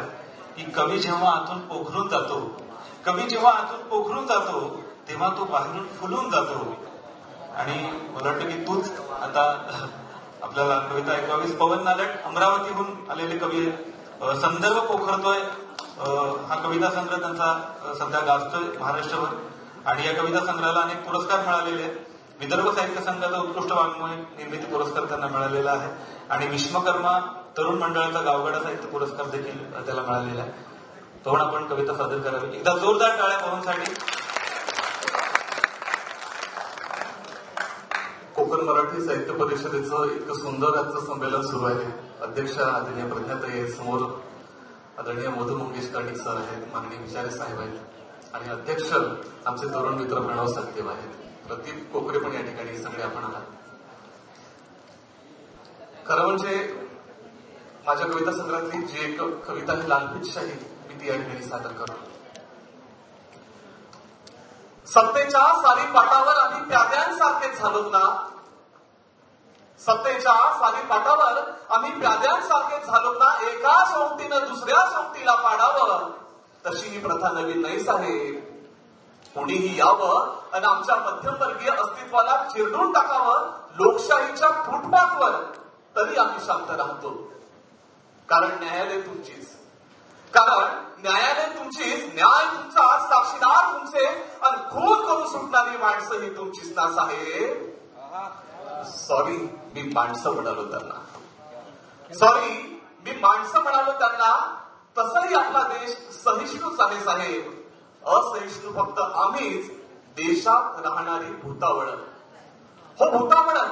की कवी जेव्हा आतून पोखरून जातो, कवी जेव्हा आतून पोखरून जातो तेव्हा तो बाहेरून फुलून जातो. आणि मला वाटतं की तूच आता आपल्याला कविता ऐकवावीस. पवन नालट अमरावतीहून आलेले कवी आहेत. संदर्भ पोखरतोय हा कविता संग्रह त्यांचा सध्या गाजतोय महाराष्ट्रभर आणि या कविता संग्रहाला अनेक पुरस्कार मिळालेले आहेत. विदर्भ साहित्य संघाचा उत्कृष्ट वाङ्मय निर्मिती पुरस्कार त्यांना मिळालेला आहे आणि विश्वकर्मा तरुण मंडळाचा गावगाडा साहित्य पुरस्कार देखील त्याला मिळालेला आहे. तो आपण कविता सादर करावी. एकदा जोरदार टाळ्या पवनसाठी. कोकण मराठी साहित्य परिषदेचं इतकं सुंदर आजचं संमेलन सुरू आहे. अध्यक्ष आदरणीय प्रज्ञाताई समोर आदरणीय मधु मंगेश कर्णिक सर आहेत, माननीय विचारे साहेब आहेत आणि अध्यक्ष आमचे तरुण मित्र प्रणव सखदेव आहेत, प्रदीप कोकरे पण या ठिकाणी सगळे आपण आहात. खरं म्हणजे माझ्या कविता संग्रहातली जी एक कविता आहे लालपीच शाही, मी ती या ठिकाणी सादर करतो. सत्तेच्या सारी पाटावर आम्ही प्याद्यांसारखे झालो ना, सत्तेच्या सारी पाटावर आम्ही प्याद्यांसारखे झालो ना, एका सोंगटीनं दुसऱ्या सोंगटीला पाडावं. तशी ही प्रथा नवीन नाही साहेब. कोणीही यावं आणि आमच्या मध्यमवर्गीय अस्तित्वाला चिरडून टाकावं लोकशाहीच्या फुटपाथवर, तरी आम्ही शांत राहतो. कारण न्यायालय तुमचीच, कारण न्यायालय तुमचीच, न्याय तुमचा, साक्षीदार तुमचे आणि खून करून सुटणारी माणसं ही तुमचीच ना साहेब. सॉरी, मी माणसं म्हणालो त्यांना, सॉरी मी माणसं म्हणालो त्यांना. तसंही आपला देश सहिष्णूच आहे साहेब. असहिष्णू फक्त आम्हीच, देशात राहणारी भूतावळ. हो भूतावळच,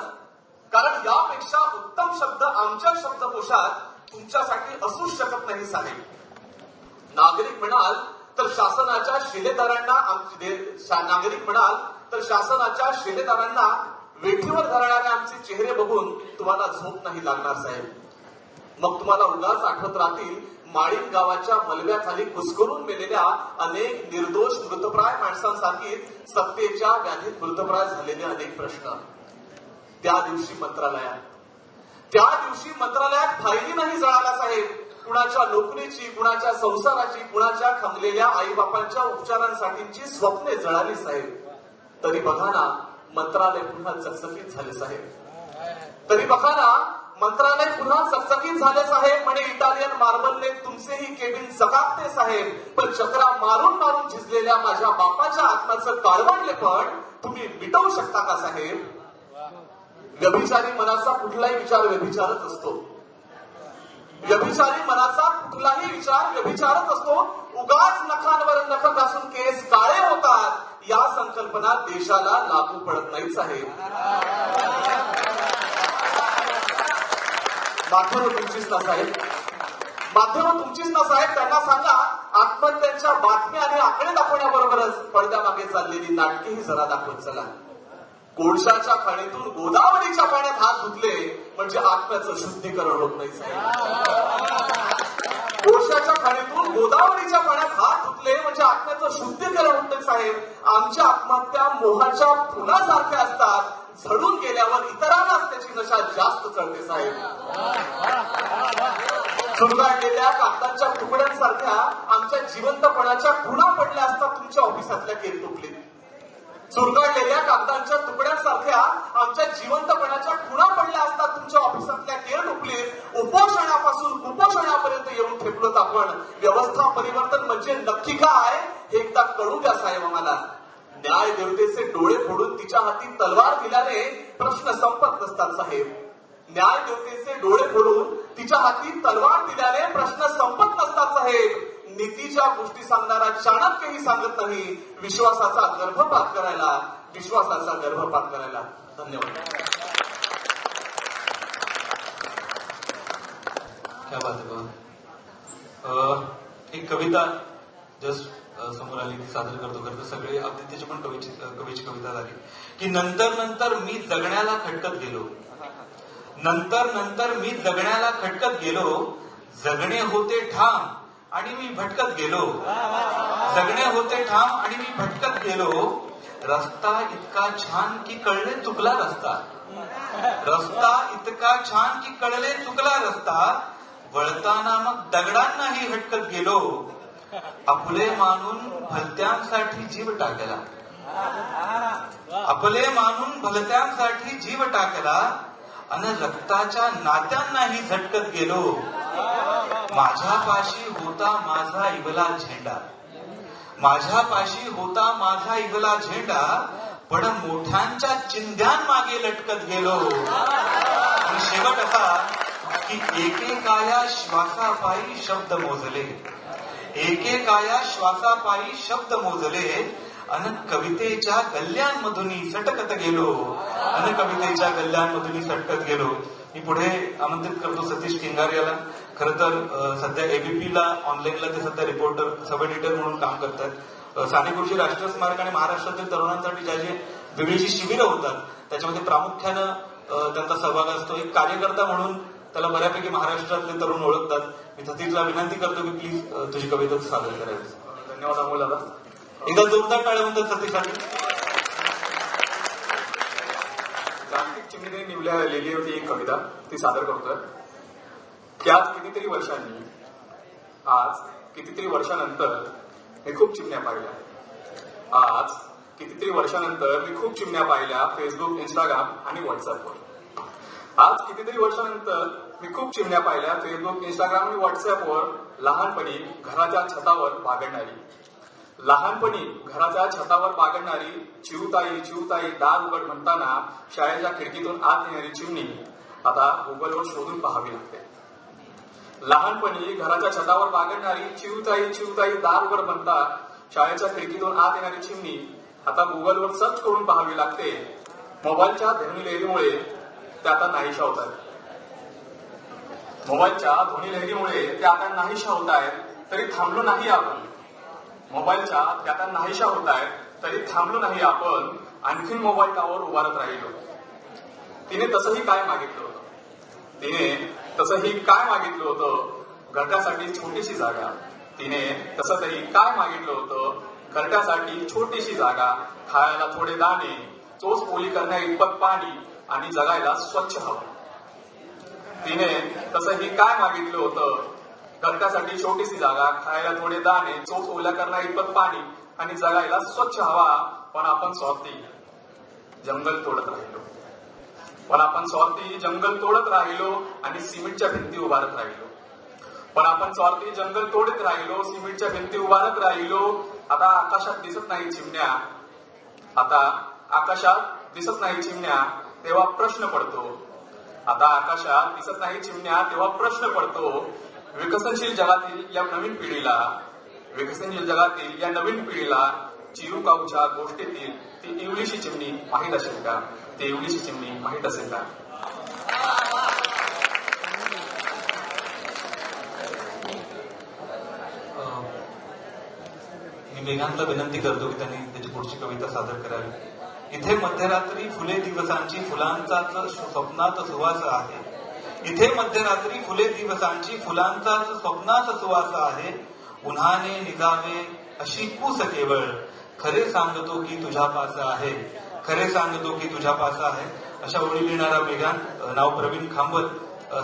कारण यापेक्षा उत्तम शब्द आमच्या शब्दकोशात तुमच्यासाठी असूच शकत नाही साहेब. नागरिक म्हणाल तर शासनाच्या शिलेदारांना, नागरिक म्हणाल तर शासनाच्या शिलेदारांना वेठीवर धरणारे आमचे चेहरे बघून तुम्हाला झोप नाही लागणार साहेब. मग तुम्हाला उगाच आठवत राहतील माळीण गावाच्या मलब्याखाली कुस्करून मेलेल्या अनेक निर्दोष मृतप्राय माणसांसारखीच सत्तेच्या व्याधीत मृतप्राय झालेले अनेक प्रश्न. त्या दिवशी मंत्रालयात फायली नाही जळाला साहेब. कुणाच्या नोकरीची, कुणाच्या संसाराची, कुणाच्या खंगलेल्या आईबापांच्या उपचारांसाठीची स्वप्ने जळाली साहेब. तरी बघा ना, मंत्रालय पुन्हा चकचकीत झाले साहेब. तरी बघा ना, मंत्रालय पुन्हा चकचकीत झाले साहेब. म्हणे इटालियन मार्बलने तुमचेही केबिन चकाकते साहेब. पण चक्रा मारून मारून झिजलेल्या माझ्या बापाच्या आत्म्याचं काळवंडले पण तुम्ही मिटवू शकता का साहेब? व्यभिचारी मनाचा कुठलाही विचार व्यभिचारच असतो. व्यभिचारी मनाचा कुठलाही विचार व्यभिचारच असतो. उगाच नखांवर नख घासून केस काळे होतात, या संकल्पना देशाला लागू पडत नाहीच आहे. माध्यमं तुमचीच ना साहेब, माध्यमं तुमचीच ना साहेब. त्यांना सांगा आत्महत्यांच्या बातम्या आणि आकडे दाखवण्याबरोबरच पडद्यामागे चाललेली नाटकेही जरा दाखवत चला. कोळशाच्या खाणीतून गोदावरीच्या पाण्यात हात धुतले म्हणजे आत्म्याचं शुद्धीकरण होत नाही साहेब. कोळशाच्या खाणीतून गोदावरीच्या पाण्यात हात धुतले म्हणजे आत्म्याचं शुद्धीकरण होत नाही साहेब. आमच्या आत्महत्या मोहाच्या फुलासारख्या असतात, झडून गेल्यावर इतरांनाच त्याची नशा जास्त चढते साहेब. चुरगाळलेल्या कागदांच्या तुकड्यांसारख्या आमच्या जिवंतपणाच्या खुणा पडल्या असतात तुमच्या ऑफिसातल्या केरटुकलीत. चुरगाळलेल्या कागदांच्या तुकड्यांसारख्या आमच्या जिवंतपणाच्या खुणा पडल्या असतात तुमच्या ऑफिसातल्या केरटुकलीत. उपोषणापासून कुपोषणापर्यंत येऊन ठेपलोत आपण. व्यवस्था परिवर्तन म्हणजे नक्की काय हे एकदा कळू द्या साहेब आम्हाला. न्याय देवतेचे डोळे फोडून तिच्या हाती तलवार दिल्याने प्रश्न संपत नसतात साहेब. न्याय देवतेचे डोळे फोडून तिच्या हाती तलवार दिल्याने प्रश्न संपत नसतात साहेब. नीतीच्या गोष्टी सांगणारा चाणक्यही सांगत नाही विश्वासाचा गर्भपात करायला, विश्वासाचा गर्भपात करायला. धन्यवाद. क्या बात आहे बाबा. एक कविता जस्ट समोर आली की सादर करतो सगळे अगदी त्याची पण कवीची कविता झाली की नंतर नंतर मी जगण्याला खटकत गेलो, नंतर नंतर मी जगण्याला खटकत गेलो, जगणे होते ठाम आणि मी भटकत गेलो, जगणे होते ठाम आणि मी भटकत गेलो, रस्ता इतका छान की कळले चुकला रस्ता, रस्ता इतका छान की कळले चुकला रस्ता, वळताना मग दगडांनाही हटकत गेलो, आपले मानून भलत्यांसाठी जीव टाकला, आपले मानून भलत्यांसाठी जीव टाकला, अन रक्ताच्या नात्यांनाही झटकत गेलो, माझ्यापाशी होता माझा इवला झेंडा, माझ्यापाशी होता माझा इवला झेंडा, पण मोठ्यांच्या चिंध्यांमागे लटकत गेलो. आणि शेवट असा की एकेकाया श्वासापायी शब्द मोजले, एकेकाया श्वासापायी शब्द मोजले, अन कवितेच्या गल्ल्यांमधून सटकत गेलो, अन कवितेच्या गल्ल्यांमधून सटकत गेलो. मी पुढे आमंत्रित करतो सतीश किंगारे याला. खरं तर सध्या एबीपीला ऑनलाईनला ते सध्या रिपोर्टर सब एडिटर म्हणून काम करतात. साने गुरुजी राष्ट्रीय स्मारक आणि महाराष्ट्रातील तरुणांसाठी ज्या जे वेगळी शिबिरं होतात त्याच्यामध्ये प्रामुख्यानं त्यांचा सहभाग असतो. एक कार्यकर्ता म्हणून त्याला बऱ्यापैकी महाराष्ट्रातले तरुण ओळखतात. मी सतीशला विनंती करतो की प्लीज तुझी कविता सादर करावी. धन्यवाद अमोल दादा. एकदा जोरदार टाळ्या म्हणतात सतीशसाठी. जागतिक चिमणीने लिहिली होती एक कविता, ती सादर करतोय की आज कितीतरी वर्षानंतर मी खूप चिमण्या पाहिल्या, आज कितीतरी वर्षानंतर मी खूप चिमण्या पाहिल्या फेसबुक, इंस्टाग्राम आणि व्हॉट्सअपवर. आज कितीतरी वर्षानंतर मी खूप चिमण्या पाहिल्या फेसबुक, इंस्टाग्राम आणि व्हॉट्सअपवर. लहानपणी घराच्या छतावर बागडणारी, लहानपणी घराच्या छतावर बागडणारी, चिवताई चिवताई दार उघड म्हणताना शाळेच्या खिडकीतून आत येणारी चिमणी आता गुगलवर शोधून पाहावी लागते. लहानपणी घराच्या छतावर बागडणारी, चिवताई चिवताई दार उघड म्हणता शाळेच्या खिडकीतून आत येणारी चिमणी आता गुगलवर सर्च करून पाहावी लागते. मोबाईलच्या ध्वनिलहरीमुळे त्या आता नाहीशा होत आहेत, मोबाईलच्या ध्वनिलहरीमुळे त्या आता नाहीशा होत आहेत. तरी थांबलो नाही आपण, मोबाईलच्या त्या आता नाहीशा होत आहेत तरी थांबलो नाही आपण, आणखीन मोबाईल टावर उभारत राहिलो. तिने तसंही काय मागितलं होतं, तिने तसंही काय मागितलं होतं, घरट्यासाठी छोटीशी जागा. तिने तसं तरी काय मागितलं होतं, घरट्यासाठी छोटीशी जागा, खायला थोडे दाणे, चोच पोली करण्या इतपत पाणी आणि जगायला स्वच्छ हवा. तिने तसंही काय मागितलं होतं, घरट्यासाठी छोटीशी जागा, खायला थोडे दाणे, चोच ओल्या करण्या इतपत पाणी आणि जगायला स्वच्छ हवा. पण आपण स्वार्थी जंगल तोडत राहिलो, पण आपण स्वार्थी जंगल तोडत राहिलो आणि सिमेंटच्या भिंती उभारत राहिलो. पण आपण स्वार्थी जंगल तोडत राहिलो, सिमेंटच्या भिंती उभारत राहिलो. आता आकाशात दिसत नाही चिमण्या, आता आकाशात दिसत नाही चिमण्या, तेव्हा प्रश्न पडतो. आता आकाशात दिसत नाही चिमण्या, तेव्हा प्रश्न पडतो. विकसनशील जगातील या नवीन पिढीला, विकसनशील जगातील या नवीन पिढीला चिरुकाऊच्या गोष्टीतील ती इवलीशी चिमणी माहीत असेल का, ती इवलीशी चिमणी माहीत असेल का? मी मेघांतला विनंती करतो की त्यांनी त्याची पुढची कविता सादर करावी. इथे मध्यरात्री फुले दिवसांची फुलांचाच स्वप्नात सुवास आहे, इथे मध्यरात्री फुले दिवसांची फुलांचाच स्वप्नात सुवास आहे. उन्हाने निजावे अशी कूस केवळ, खरे सांगतो की तुझ्या पास आहे, खरे सांगतो की तुझ्या पास आहे. अशा ओळी लिहिणारा मेघान, नाव प्रवीण खांबत,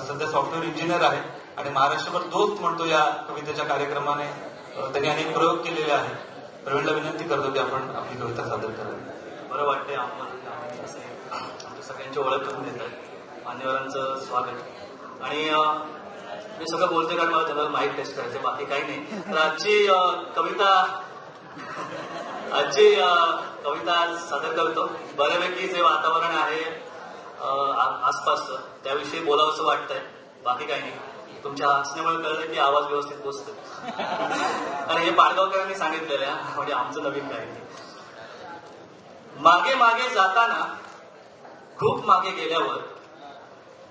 सध्या सॉफ्टवेअर इंजिनियर आहे आणि महाराष्ट्रभर दोस्त म्हणतो या कवितेच्या कार्यक्रमाने त्यांनी अनेक प्रयोग केलेले आहेत. प्रवीणला विनंती करतो की आपण आपली कविता सादर करावी. बरं वाटतंय आम्हाला सगळ्यांची ओळख करून देतात, मान्यवरांचं स्वागत. आणि मी सगळं बोलते कारण मला जनरल माईक टेस्ट करायचं, बाकी काही नाही. तर आजची कविता सादर करतो. बऱ्यापैकी जे वातावरण आहे आसपासचं त्याविषयी बोलावंसं वाटतंय, बाकी काही नाही. तुमच्या हसण्यामुळे कळलं की आवाज व्यवस्थित पोचतो. आणि हे पाडगावकरांनी सांगितलेलं आहे, म्हणजे आमचं नवीन काही नाही. मागे मागे जाताना खूप मागे गेल्यावर,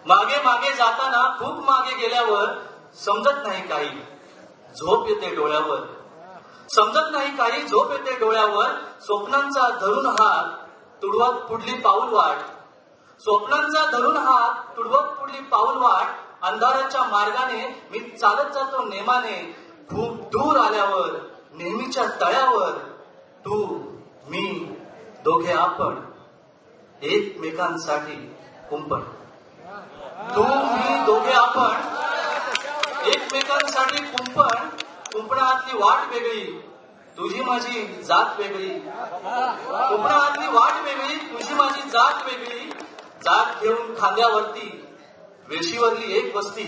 मागे मागे जाताना खूप मागे गेल्यावर समजत नाही काही, झोप येते डोळ्यावर. समजत नाही काही, झोप येते डोळ्यावर. स्वप्नांचा धरून हात तुडवत पुढली पाऊल वाट, स्वप्नांचा धरून हात तुडवत पुढली पाऊल वाट. अंधाराच्या मार्गाने मी चालत जातो नेमाने. खूप दूर आल्यावर नेहमीच्या तळ्यावर तू मी दोघे आपण एकमेकांसाठी कुंपण. तू मी दोघे आपण एकमेकांसाठी कुंपण. कुंपणातली वाट वेगळी, तुझी माझी जात वेगळी. कुंपणातली वाट वेगळी, तुझी माझी जात वेगळी. जात घेऊन खांद्यावरती वेशीवरली एक वस्ती,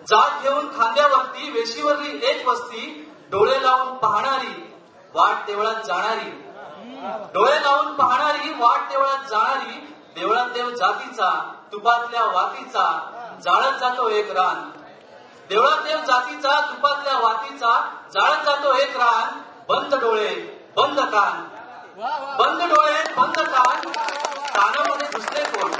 जात घेऊन खांद्यावरती वेशीवरली एक वस्ती. डोळे लावून पाहणारी वाट देवळात जाणारी, डोळे लावून पाहणारी वाट देवळात जाणारी. देवळात देव जातीचा तुपातल्या वातीचा जाळत जातो एक रान. देवळात देव जातीचा तुपातल्या वातीचा जाळत जातो एक रान. बंद डोळे बंद कान, बंद डोळे बंद कान, कानामध्ये घुसले कोण.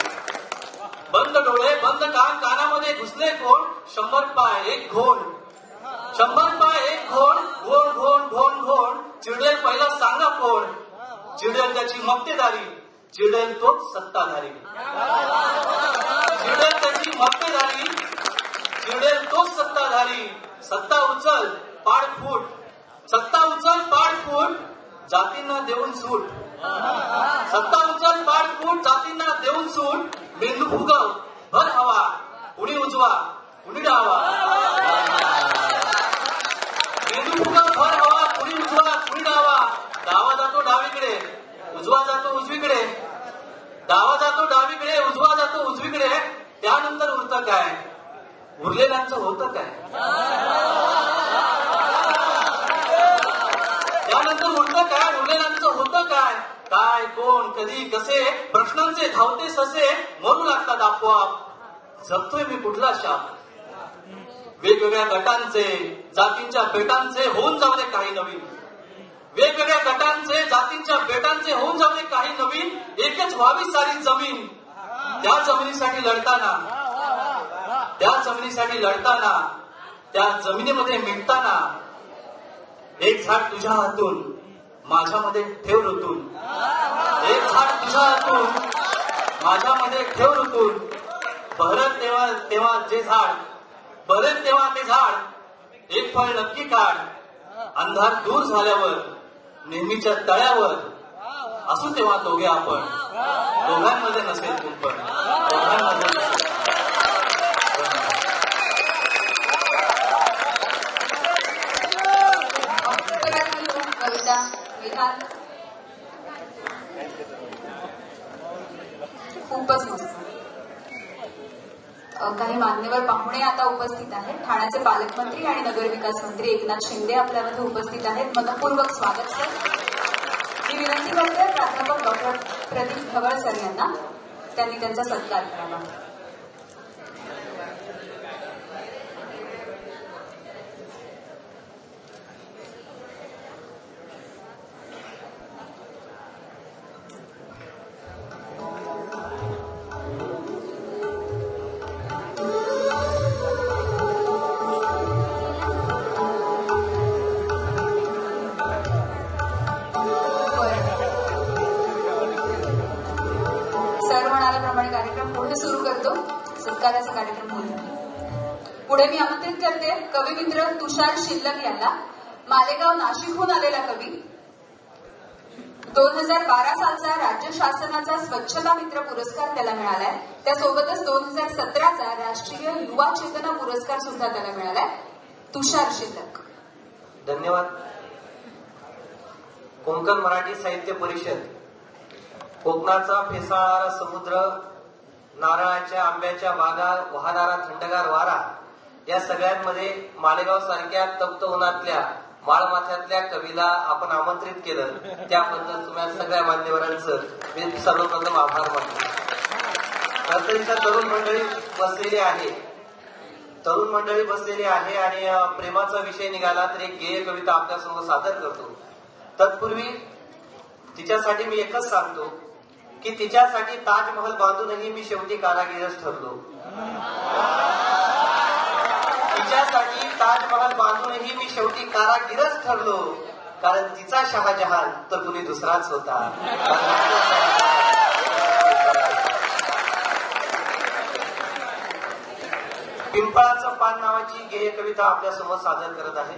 बंद डोळे बंद कान, कानामध्ये घुसले कोण. 100 पाय एक घोण, 100 पाय एक घोण. घोण घोण घोण घोण. चिडेल पहिला सांगा कोण. चिडेल त्याची मक्तेदारी, चिडेल तोच सत्ताधारी. चिडेल त्याची मक्तेदारी, चिडेल तोच सत्ताधारी. सत्ता उचल पाड फूट, सत्ता उचल पाड फूट. जातींना देऊन सूट, सत्ता उचल पाड फूट. जातींना देऊन सूट. मेंदू फुगव भर हवा, कुणी उजवा कुणी डावा. मेंदू फुगव भर हवा, कुणी उजवा कुणी डावा. डावा जातो डावीकडे, उजवा जातो उजवीकडे. डावा जातो डावीकडे, उजवा जातो उजवीकडे. त्यानंतर उरतं काय, उरलेल्यांचं होतं काय. त्यानंतर उरतं काय, उरलेल्यांचं होतं काय. काय कोण कधी कसे प्रश्नांचे धावते ससे मरू लागतात आपोआप. जगतोय मी कुठला शाप. वेगवेगळ्या गटांचे जातींच्या बेटांचे होऊन जाऊ दे काही नवीन. वेगवेगळ्या गटांचे जातींच्या बेटांचे होऊन जाऊ दे काही नवीन. एकच व्हावी सारी जमीन. त्या जमिनीसाठी लढताना, त्या जमिनीसाठी लढताना, त्या जमिनीमध्ये मिटताना. एक झाड तुझ्या हातून माझ्यामध्ये ठेव ऋतून. एक झाड तुझ्या हातून माझ्यामध्ये ठेव ऋतून. बहरत तेव्हा तेव्हा जे झाड, बहरत तेव्हा ते झाड. एक फळ नक्की काढ. अंधार दूर झाल्यावर नेहमीच्या तळ्यावर असू तेव्हा दोघे आपण. दोघांमध्ये नसेल कुंपण, दोघांमध्ये नसेल. कविता विधान खूपच मस्त. काही मान्यवर पाहुणे आता उपस्थित आहेत. ठाण्याचे पालकमंत्री आणि नगरविकास मंत्री एकनाथ शिंदे आपल्यामध्ये उपस्थित आहेत. मनपूर्वक स्वागत सर. मी विनंती करते प्राध्यापक डॉक्टर प्रदीप ढवळ सर यांना, त्यांनी त्यांचा सत्कार करावा. कार्यक्रम पुढे सुरू करतो. सत्काराचा कार्यक्रम होईल. पुढे मी आमंत्रित करते कविमित्र तुषार शिल्लक यांना. मालेगाव नाशिकहून आलेला कवी. 2012 सालचा राज्य शासनाचा स्वच्छता मित्र पुरस्कार त्याला मिळालाय. त्यासोबतच 2017चा राष्ट्रीय युवा चेतना पुरस्कार सुद्धा त्याला मिळालाय. तुषार शिल्लक. धन्यवाद. कोकण मराठी साहित्य परिषद, कोकणाचा फेसाळणारा समुद्र, नारळाच्या आंब्याच्या बागा, वाहणारा थंडगार वारा, या सगळ्यांमध्ये मालेगाव सारख्या तप्त उन्हातल्या माळमाथ्यातल्या कवीला आपण आमंत्रित केलं. त्याबद्दल तुम्हा सगळ्या मान्यवरांचं मी सर्वप्रथम आभार मानतो. नर्सरीच्या तरुण मंडळी बसलेली आहे. तरुण मंडळी बसलेली आहे आणि प्रेमाचा विषय निघाला तर एक गेय कविता आपल्यासमोर सादर करतो. तत्पूर्वी तिच्यासाठी मी एकच सांगतो की तिच्यासाठी ताजमहल बांधूनही मी शेवटी कारागीरच ठरलो. तिच्यासाठी ताजमहल बांधूनही मी शेवटी कारागीरच ठरलो, कारण तिचा शहाजहान तर कुणी दुसराच होता. पिंपळाचं पान नावाची गेय कविता आपल्या समोर सादर करत आहे.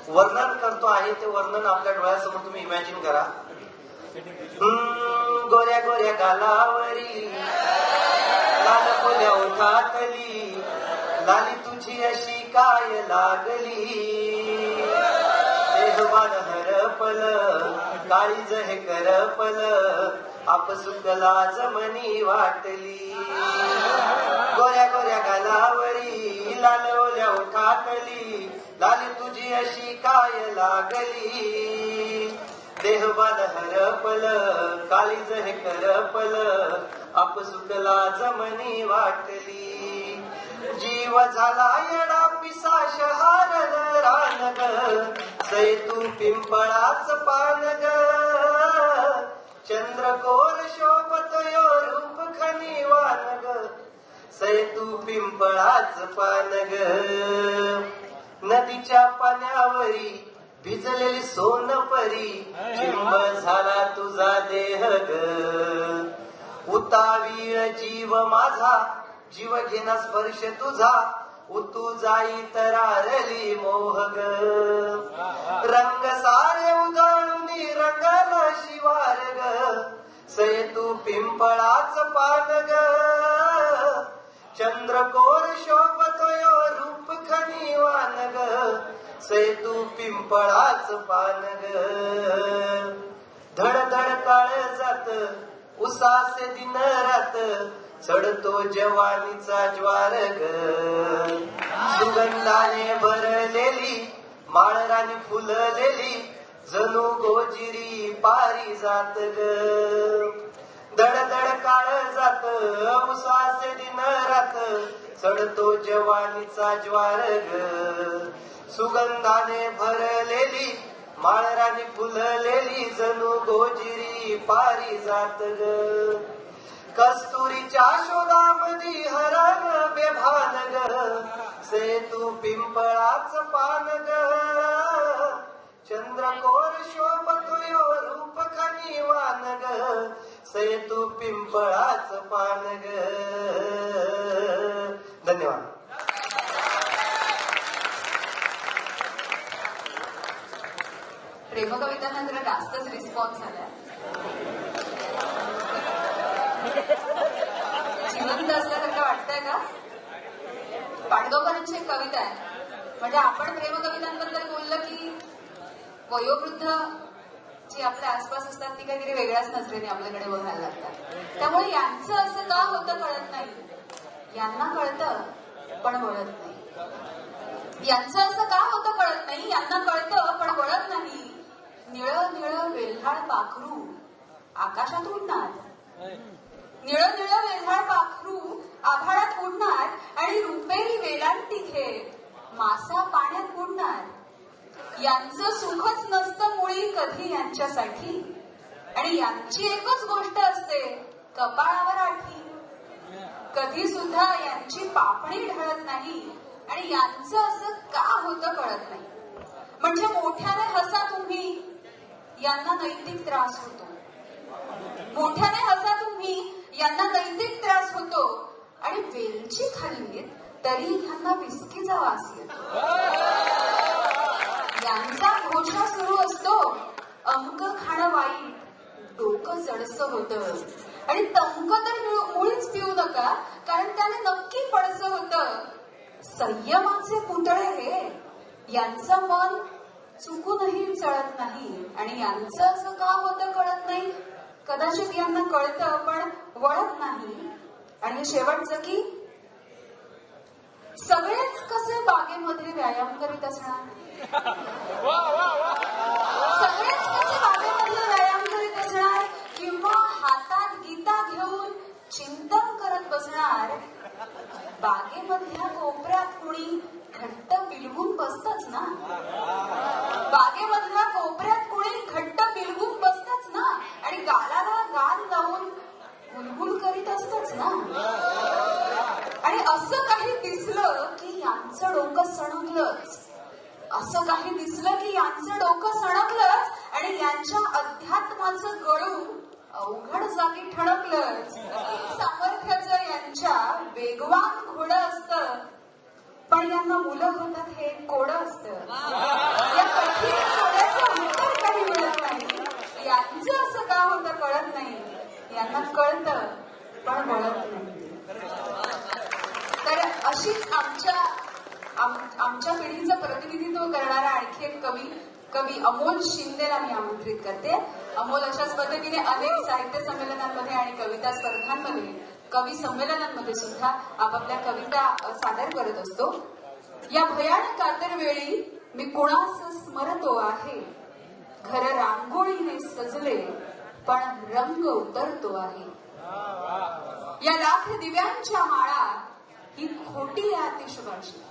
वर्णन करतो आहे ते वर्णन आपल्या डोळ्यासमोर तुम्ही इमॅजिन करा. गोऱ्या गोऱ्या गालावरी लाल कोल्या ओठातली लाली तुझी अशी काय लागली. देहवान हरपल काळीज हे करपल आपसुकला जमनी वाटली. गोऱ्या गोऱ्या गालावरी लाल ओल्या ओठातली लाली तुझी अशी काय लागली. देहवान हरपल काळीज हे करपल आपसुकला जमनी वाटली. जीव झाला येडा पिसा शहारल रान ग सै तू पिंपळाच पान ग. चंद्रकोर शोभतयो रूप खनिवान ग सै तू पिंपळाच पान ग. नदीच्या पाण्यावरी भिजलेली सोनपरी चिंब झाला तुझा देह ग. उतावीळ जीव माझा जीव घेना स्पर्श तुझा उतू जाई तरारली मोह ग. रंग सारे उधळून रंगल शिवार ग सय तू पिंपळाच पान ग. चंद्रकोर शोभतयो रूप खनिवान ग सय तू पिंपळाच पान ग. धडधड काळजात उसासे दिन रात चढतो जवानीचा ज्वार ग. सुगंधाने भरलेली माळरानी फुललेली जणू गोजिरी पारिजात ग. धडधड काळजात उसासे दिन रात चढतो जवानीचा ज्वार ग. सुगंधाने भरलेली माळरानी फुललेली जणू गोजिरी पारिजात ग. कस्तुरीच्या शोधामधी हरण बेभान ग से तू पिंपळाच पान ग. चंद्रकोर शोभतयो रूप खनिवान ग से तू पिंपळाच पान ग. धन्यवाद. प्रेमकवितांना जरा जास्तच रिस्पॉन्स आला. जिवंत असल्यासारखं वाटतंय का? पाडगावकरांची एक कविता आहे. म्हणजे आपण प्रेमकवितांबद्दल बोललं की वयोवृद्ध जी आपल्या आसपास असतात ती काहीतरी वेगळ्याच नजरेने आपल्याकडे बघायला लागतात. त्यामुळे यांचं असं का होतं कळत नाही. यांना कळतं पण वळत नाही. यांचं असं का होतं कळत नाही. यांना कळतं पण वळत नाही. निळ निळ वेल्हाळ पाखरू आकाशात उडणार. निळ निळ वेल्हाळ पाखरू आभाळात उडणार आणि रुपेरी वेलांटी खेळ मासा पाण्यात बुडणार. यांचं सुखच नसतं मुळी कधी यांच्यासाठी आणि यांची एकच गोष्ट असते कपाळावर आठी. कधी सुद्धा यांची पापणी ढळत नाही आणि यांचं असं का होतं कळत नाही. म्हणजे मोठ्याने हसा तुम्ही यांना नैतिक त्रास होतो. मोठ्याने हसा तुम्ही यांना नैतिक त्रास होतो आणि वेलची खाल्लीत तरी यांना विस्कीचा वास येतो. यांचा घोषा सुरू असतो अंक खाणं वाईट डोकं जडसं होतं आणि तंक तर मुळीच पिऊ नका कारण त्याने नक्की पडसं होतं. संयमाचे पुतळे हे यांचं मन चुकूनही चळत नाही आणि यांचं असं का होतं कळत नाही. कदाचित यांना कळतं पण वळत नाही. आणि शेवटचं की सगळेच कसे बागेमध्ये व्यायाम करीत असणार. सगळेच कसे बागेमध्ये व्यायाम करीत असणार किंवा हातात गीता घेऊन चिंतन करत करत बसणार. बागेमधल्या कोपऱ्यात कुणी घट्ट बिलगून बसतच ना. बागेमधल्या कोपऱ्यात कुणी घट्ट बिलगून बसतच ना. आणि गालाला गाल लावून गुलगुल करीत असतच ना. आणि असं काही दिसलं की यांचं डोकं सणकलंच. असं काही दिसलं की यांचं डोकं सणकलंच आणि यांच्या अध्यात्माचं गळू अवघड जागी ठणकलंच. सामर्थ्याचं यांच्या वेगवान घोडं असतं, पण यांना मुलं होतात हे कोडं असतं. या कठीण कोड्याचं उत्तर काही मिळत नाही. यांचं असं का होतं कळत नाही. यांना कळतं पण वळत नाही. तर अशीच आमच्या पिढीचं प्रतिनिधित्व करणारा आणखी एक कवी अमोल शिंदेला मी आमंत्रित करते. अमोल अशाच पद्धतीने अनेक साहित्य संमेलनांमध्ये आणि कविता स्पर्धांमध्ये, कवी संमेलनांमध्ये सुद्धा आपापल्या कविता सादर करत असतो. या भयानक कातरवेळी मी कुणास स्मरतो आहे. घर रांगोळीने सजले पण रंग उतरतो आहे. या लाख दिव्यांच्या माळा ही खोटी आतिषबाजी.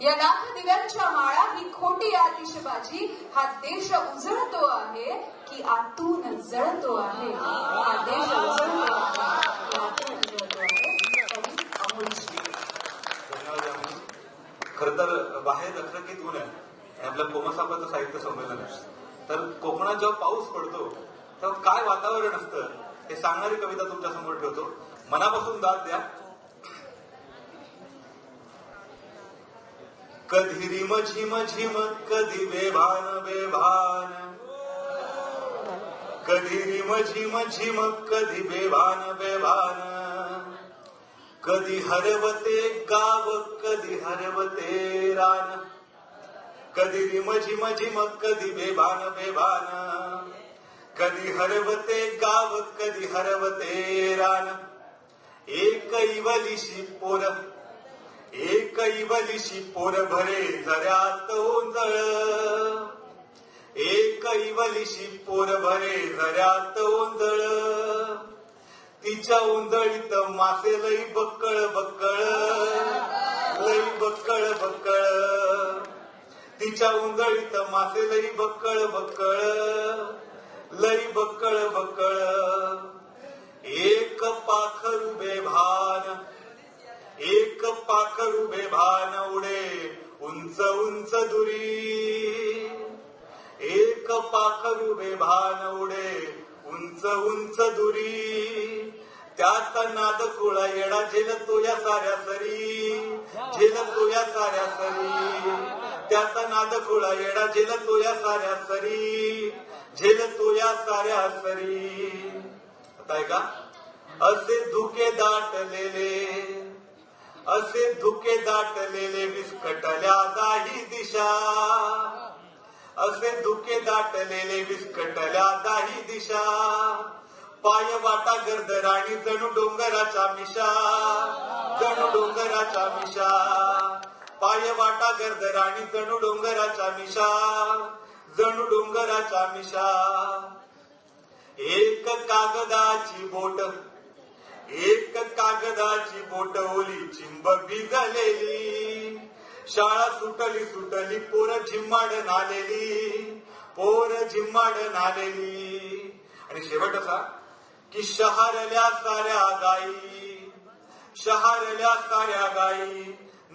या लाख दिव्यांच्या माळा ही खोटी आतिषबाजी. हा देश उजळतो आहे की आतून जळतो आहे. हा देश उजळतो आहे की आतून जळतो आहे. अमोल शिंदे. धन्यवाद. खर तर बाहेर रखरखीत ऊन आहे आणि आपलं कोमसापाचं साहित्य संमेलन आहे. तर कोकणात जेव्हा पाऊस पडतो तेव्हा काय वातावरण असतं हे सांगणारी कविता तुमच्या समोर ठेवतो. मनापासून दाद द्या. कधी रिम झिम झिम कधी बेभान बेभान. कधी रिम झिम झिम कधी बेभान बेभान. कधी हरवते गाव कधी हरवते रान. कधी रिम झिम झिम कधी बेभान बेभान. कधी हरवते गाव कधी हरवते रान. एक इवलीशी पोर एक इवलीशी पोर भरे झऱ्यात ओंजळ. एक इवलीशी पोर भरे झऱ्यात ओंजळ. तिच्या ओंजळीत मासे लई बक्कळ बक्कळ. लई बक्कळ बक्कळ. तिच्या ओंजळीत मासे लई बक्कळ बक्कळ. लई बक्कळ बक्कळ. एक पाखरू बेभान एक पाखरू बेभान उडे उंच उंच दुरी. एक पाखरू बेभान उडे उंच उंच दुरी. त्याचा नाद कुळा येडा झेलतो या साऱ्या सरी. झेलतो या साऱ्या सरी. त्याचा नाद कुळा येडा झेलतो या साऱ्या सरी. झेलतो या साऱ्या सरी. आता आहे का. असे धुके दाटलेले असे धुके दाटलेले विस्कटल्या दाही दिशा. असे धुके दाटलेले विस्कटल्या दाही दिशा. पाय वाटा गर्दराणी जणू डोंगराच्या मिशा. जणू डोंगराच्या मिशा. पाय वाटा गर्दराणी जणू डोंगराच्या मिशा. जणू डोंगराच्या मिशा. एक कागदाची बोट एक कागदाची बोट ओली चिंब भिजलेली. शाळा सुटली सुटली पोर झिम्माड नालेली. पोर झिम्माड नालेली. आणि शेवट असा की शहारल्या साऱ्या गाई. शहारल्या साऱ्या गाई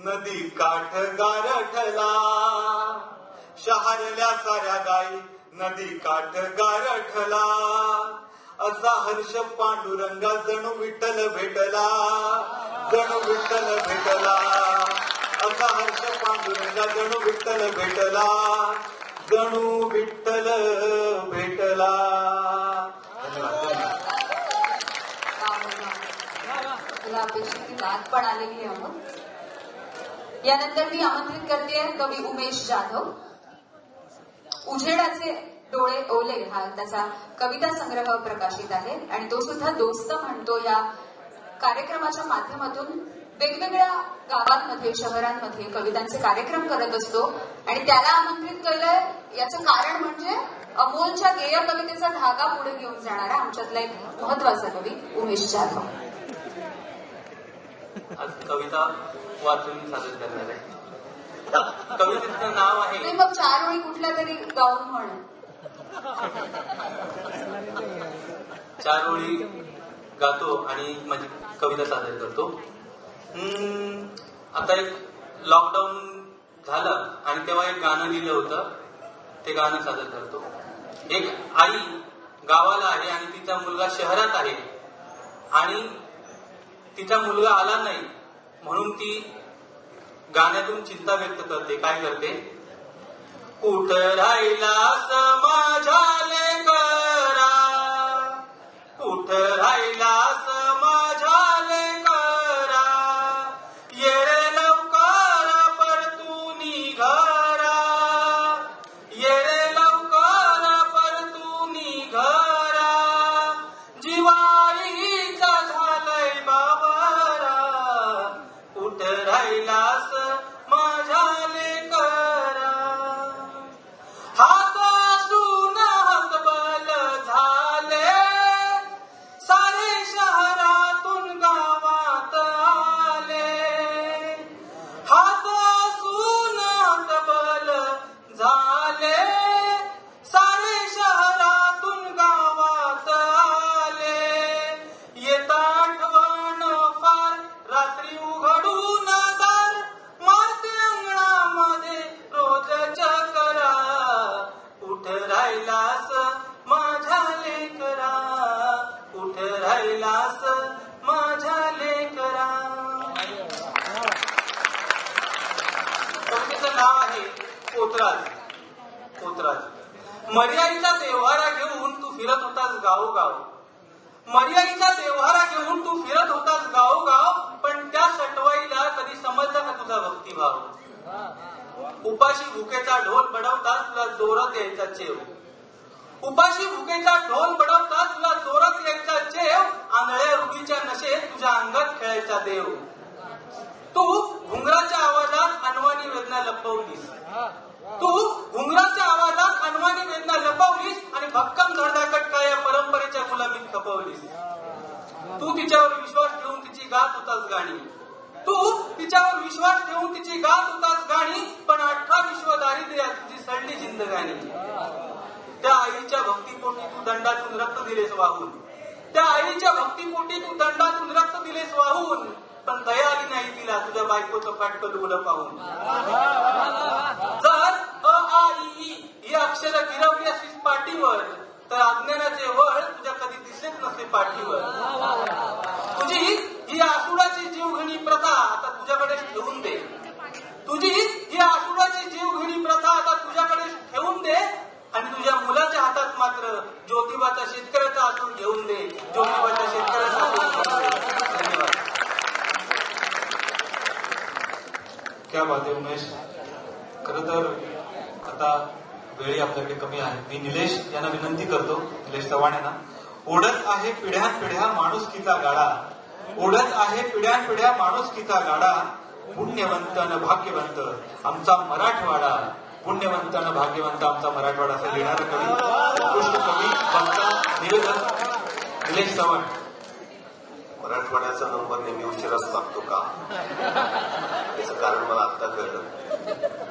नदी काठ गारठला. शहारल्या साऱ्या गाई नदी काठ गारठला. असा हर्ष पांडुरंगा जणू विठ्ठल भेटला. जणू विठ्ठल भेटला. असा हर्ष पांडुरंगा जणू विठ्ठल भेटला. जणू विठ्ठल भेटला. धन्यवाद. तुला अपेक्षित दाद पण आलेली आहे. यानंतर मी आमंत्रित करते कवी उमेश जाधव. उजेडाचे डोळे ओले हा त्याचा कविता संग्रह प्रकाशित आहे आणि तो सुद्धा दोस्त म्हणतो या कार्यक्रमाच्या माध्यमातून वेगवेगळ्या गावांमध्ये शहरांमध्ये कवितांचे कार्यक्रम करत असतो. आणि त्याला आमंत्रित केलंय याचं कारण म्हणजे अमोलच्या गेय कवितेचा धागा पुढे घेऊन जाणारा आमच्यातला एक महत्वाचा कवी उमेश जाधव. आज कविता वाचून सादर करणार आहे. कवितेचं नाव आहे नाही, मग 4 ओळी कुठल्या तरी गाऊन म्हण. 4 ओळी गातो आणि माझी कविता सादर करतो. आता एक लॉकडाऊन झालं आणि तेव्हा एक गाणं लिहिलं होतं, ते गाणं सादर करतो. एक आई गावाला आहे आणि तिचा मुलगा शहरात आहे आणि तिचा मुलगा आला नाही म्हणून ती गाण्यातून चिंता व्यक्त करते. काय करते? कुठं राहिलास माझ्या लेकरा, कुठं राहिलास माझ्या लेकरा, ये रे लवकर परतूनी घरा, ये रे लवकर परतूनी घरा, जिवाईचा झालंय बाबरा, कुठं राहिलास माझ्या लेकरा. हात असून हतबल झाले, सारे शहरातून गावात आले. हात असून हतबल झाले, सारे शहरातून गावात आले. येत आठवण फार रात्री उघडून दार, मारते अंगणामध्ये रोज चकरा, कुठं राहिलास माझ्या लेकरा, कुठं राहिलास माझ्या लेकरा. कवितेचं नाव आहे पोतराज. पोतराज. मर्याईचा देव्हारा घेऊन तू फिरत होतास गावोगाव, मर्याईचा देव्हारा घेऊन तू फिरत होतास गावोगाव, पण त्या सटवाईला कधी समजला का तुझा भक्तिभाव. उपाशी भुकेचा ढोल बडवताच तुला जोरात यायचा चेव, उपाशी भुकेचा ढोल बडवताच तुला जोरात यायचा चेव, आंधळ्या रुगीच्या नशेत तुझ्या अंगात खेळायचा देव. तू घुंगराच्या आवाजात अनवाणी वेदना लपवलीस, तू घुंगराच्या आवाजात अनवाणी वेदना लपवलीस आणि भक्कम धडधाकट काय या परंपरेच्या गुलामीत खपवलीस. तू तिच्यावर विश्वास ठेवून तिची गात होतास गाणी, तू तिच्यावर विश्वास ठेवून तिची गात होतास गाणी, पण 18 विश्व दारिद्र्यात तुझी सडली जिंदगानी. त्या आईच्या भक्तीपोटी तू दंडातून रक्त दिलेस वाहून, त्या आईच्या भक्तीपोटी तू दंडातून रक्त दिलेस वाहून, पण दया आली नाही तिला तुझ्या बायकोचं फाटकं डोलं पाहून. जर अ आ इ ई ही अक्षरं गिरवली असलीस पाठीवर, तर अज्ञानाचे वळ तुझ्या कधी दिसलेच नसते पाठीवर. तुझी ही आसुडाची जीवघेणी प्रथा आता तुझ्याकडे ठेवून दे, तुझी ही आसुडाची जीवघेणी प्रथा आता तुझ्याकडे ठेवून दे, आणि तुझ्या मुलाच्या हातात मात्र ज्योतिबाचा शेतकऱ्याचा आसूड घेऊन दे, ज्योतिबाच्या शेतकऱ्याचा आसूड घेऊन दे. धन्यवाद. क्या बात आहे उमेश. खरं तर आता वेळी आपल्याकडे कमी आहे. मी निलेश यांना विनंती करतो, निलेश चव्हाण यांना. ओढत आहे पिढ्यान पिढ्या माणुसकीचा गाडा, ओढत आहे पिढ्यान पिढ्या माणुसकीचा गाडा, पुण्यवंत न भाग्यवंत आमचा मराठवाडा, पुण्यवंत न भाग्यवंत आमचा मराठवाडा. असं लिहिणारा कवी, उत्कृष्ट कवी, वक्ता, निवेदक निलेश चव्हाण. मराठवाड्याचा नंबर नेहमी उशिराच लागतो का, याचं कारण मला आता कळलं.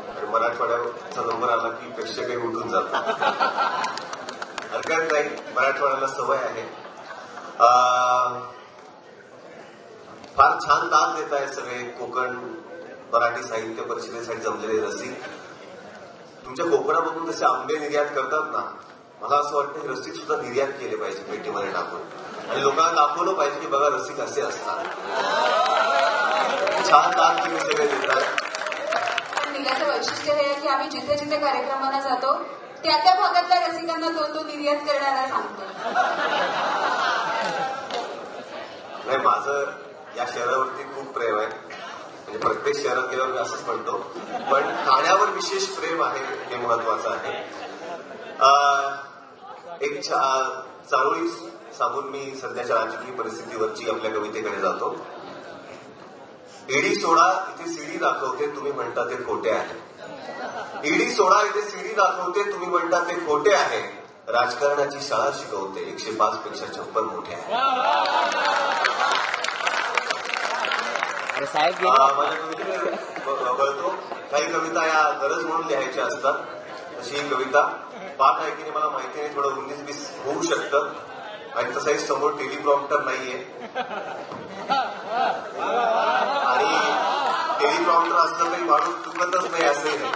आणि मराठवाड्याचा नंबर आला की प्रेक्षकही उठून जातात. हरकत नाही, मराठवाड्याला सवय आहे. फार छान दाद देत आहे सगळे कोकण मराठी साहित्य परिषदेसाठी जमलेले रसिक. तुमच्या कोकणा बघून तसे आंबे निर्यात करतात ना, मला असं वाटतं हे रसिक सुद्धा निर्यात केले पाहिजे पेटीमध्ये टाकून, आणि लोकांना दाखवलं पाहिजे की बघा रसिक असे असतात. छान दाद तुम्ही सगळे देतात. निघाचं वैशिष्ट्य हे आहे की आम्ही जिथे जिथे कार्यक्रमाला जातो त्या त्या भागातल्या रसिकांना तो निर्यात करण्याला सांगतो. नाही, माझं या शहरावरती खूप प्रेम आहे, म्हणजे प्रत्येक शहरात गेल्यावर मी असंच म्हणतो, पण ठाण्यावर विशेष प्रेम आहे, हे महत्वाचं आहे. एक चारोळी सांगून मी सध्याच्या राजकीय परिस्थितीवरची आपल्या कवितेकडे जातो. ईडी सोडा इथे सीडी दाखवते, तुम्ही म्हणता ते खोटे आहे. ईडी सोडा इथे सीडी दाखवते, तुम्ही म्हणता ते खोटे आहे. राजकारणाची शाळा शिकवते, 105 पेक्षा 56 मोठे आहे. माझ्या कवितेकडे वळतो. काही कविता या गरज म्हणून लिहायच्या असतात. तशी ही कविता पाठ ऐकणे मला माहिती नाही, थोडं 19-20 होऊ शकतं आणि तसाही समोर टेलिप्रॉम्प्टर नाहीये आणि टेलिप्रॉम्प्टर असलं तरी माणूस चुकतच नाही असंही नाही.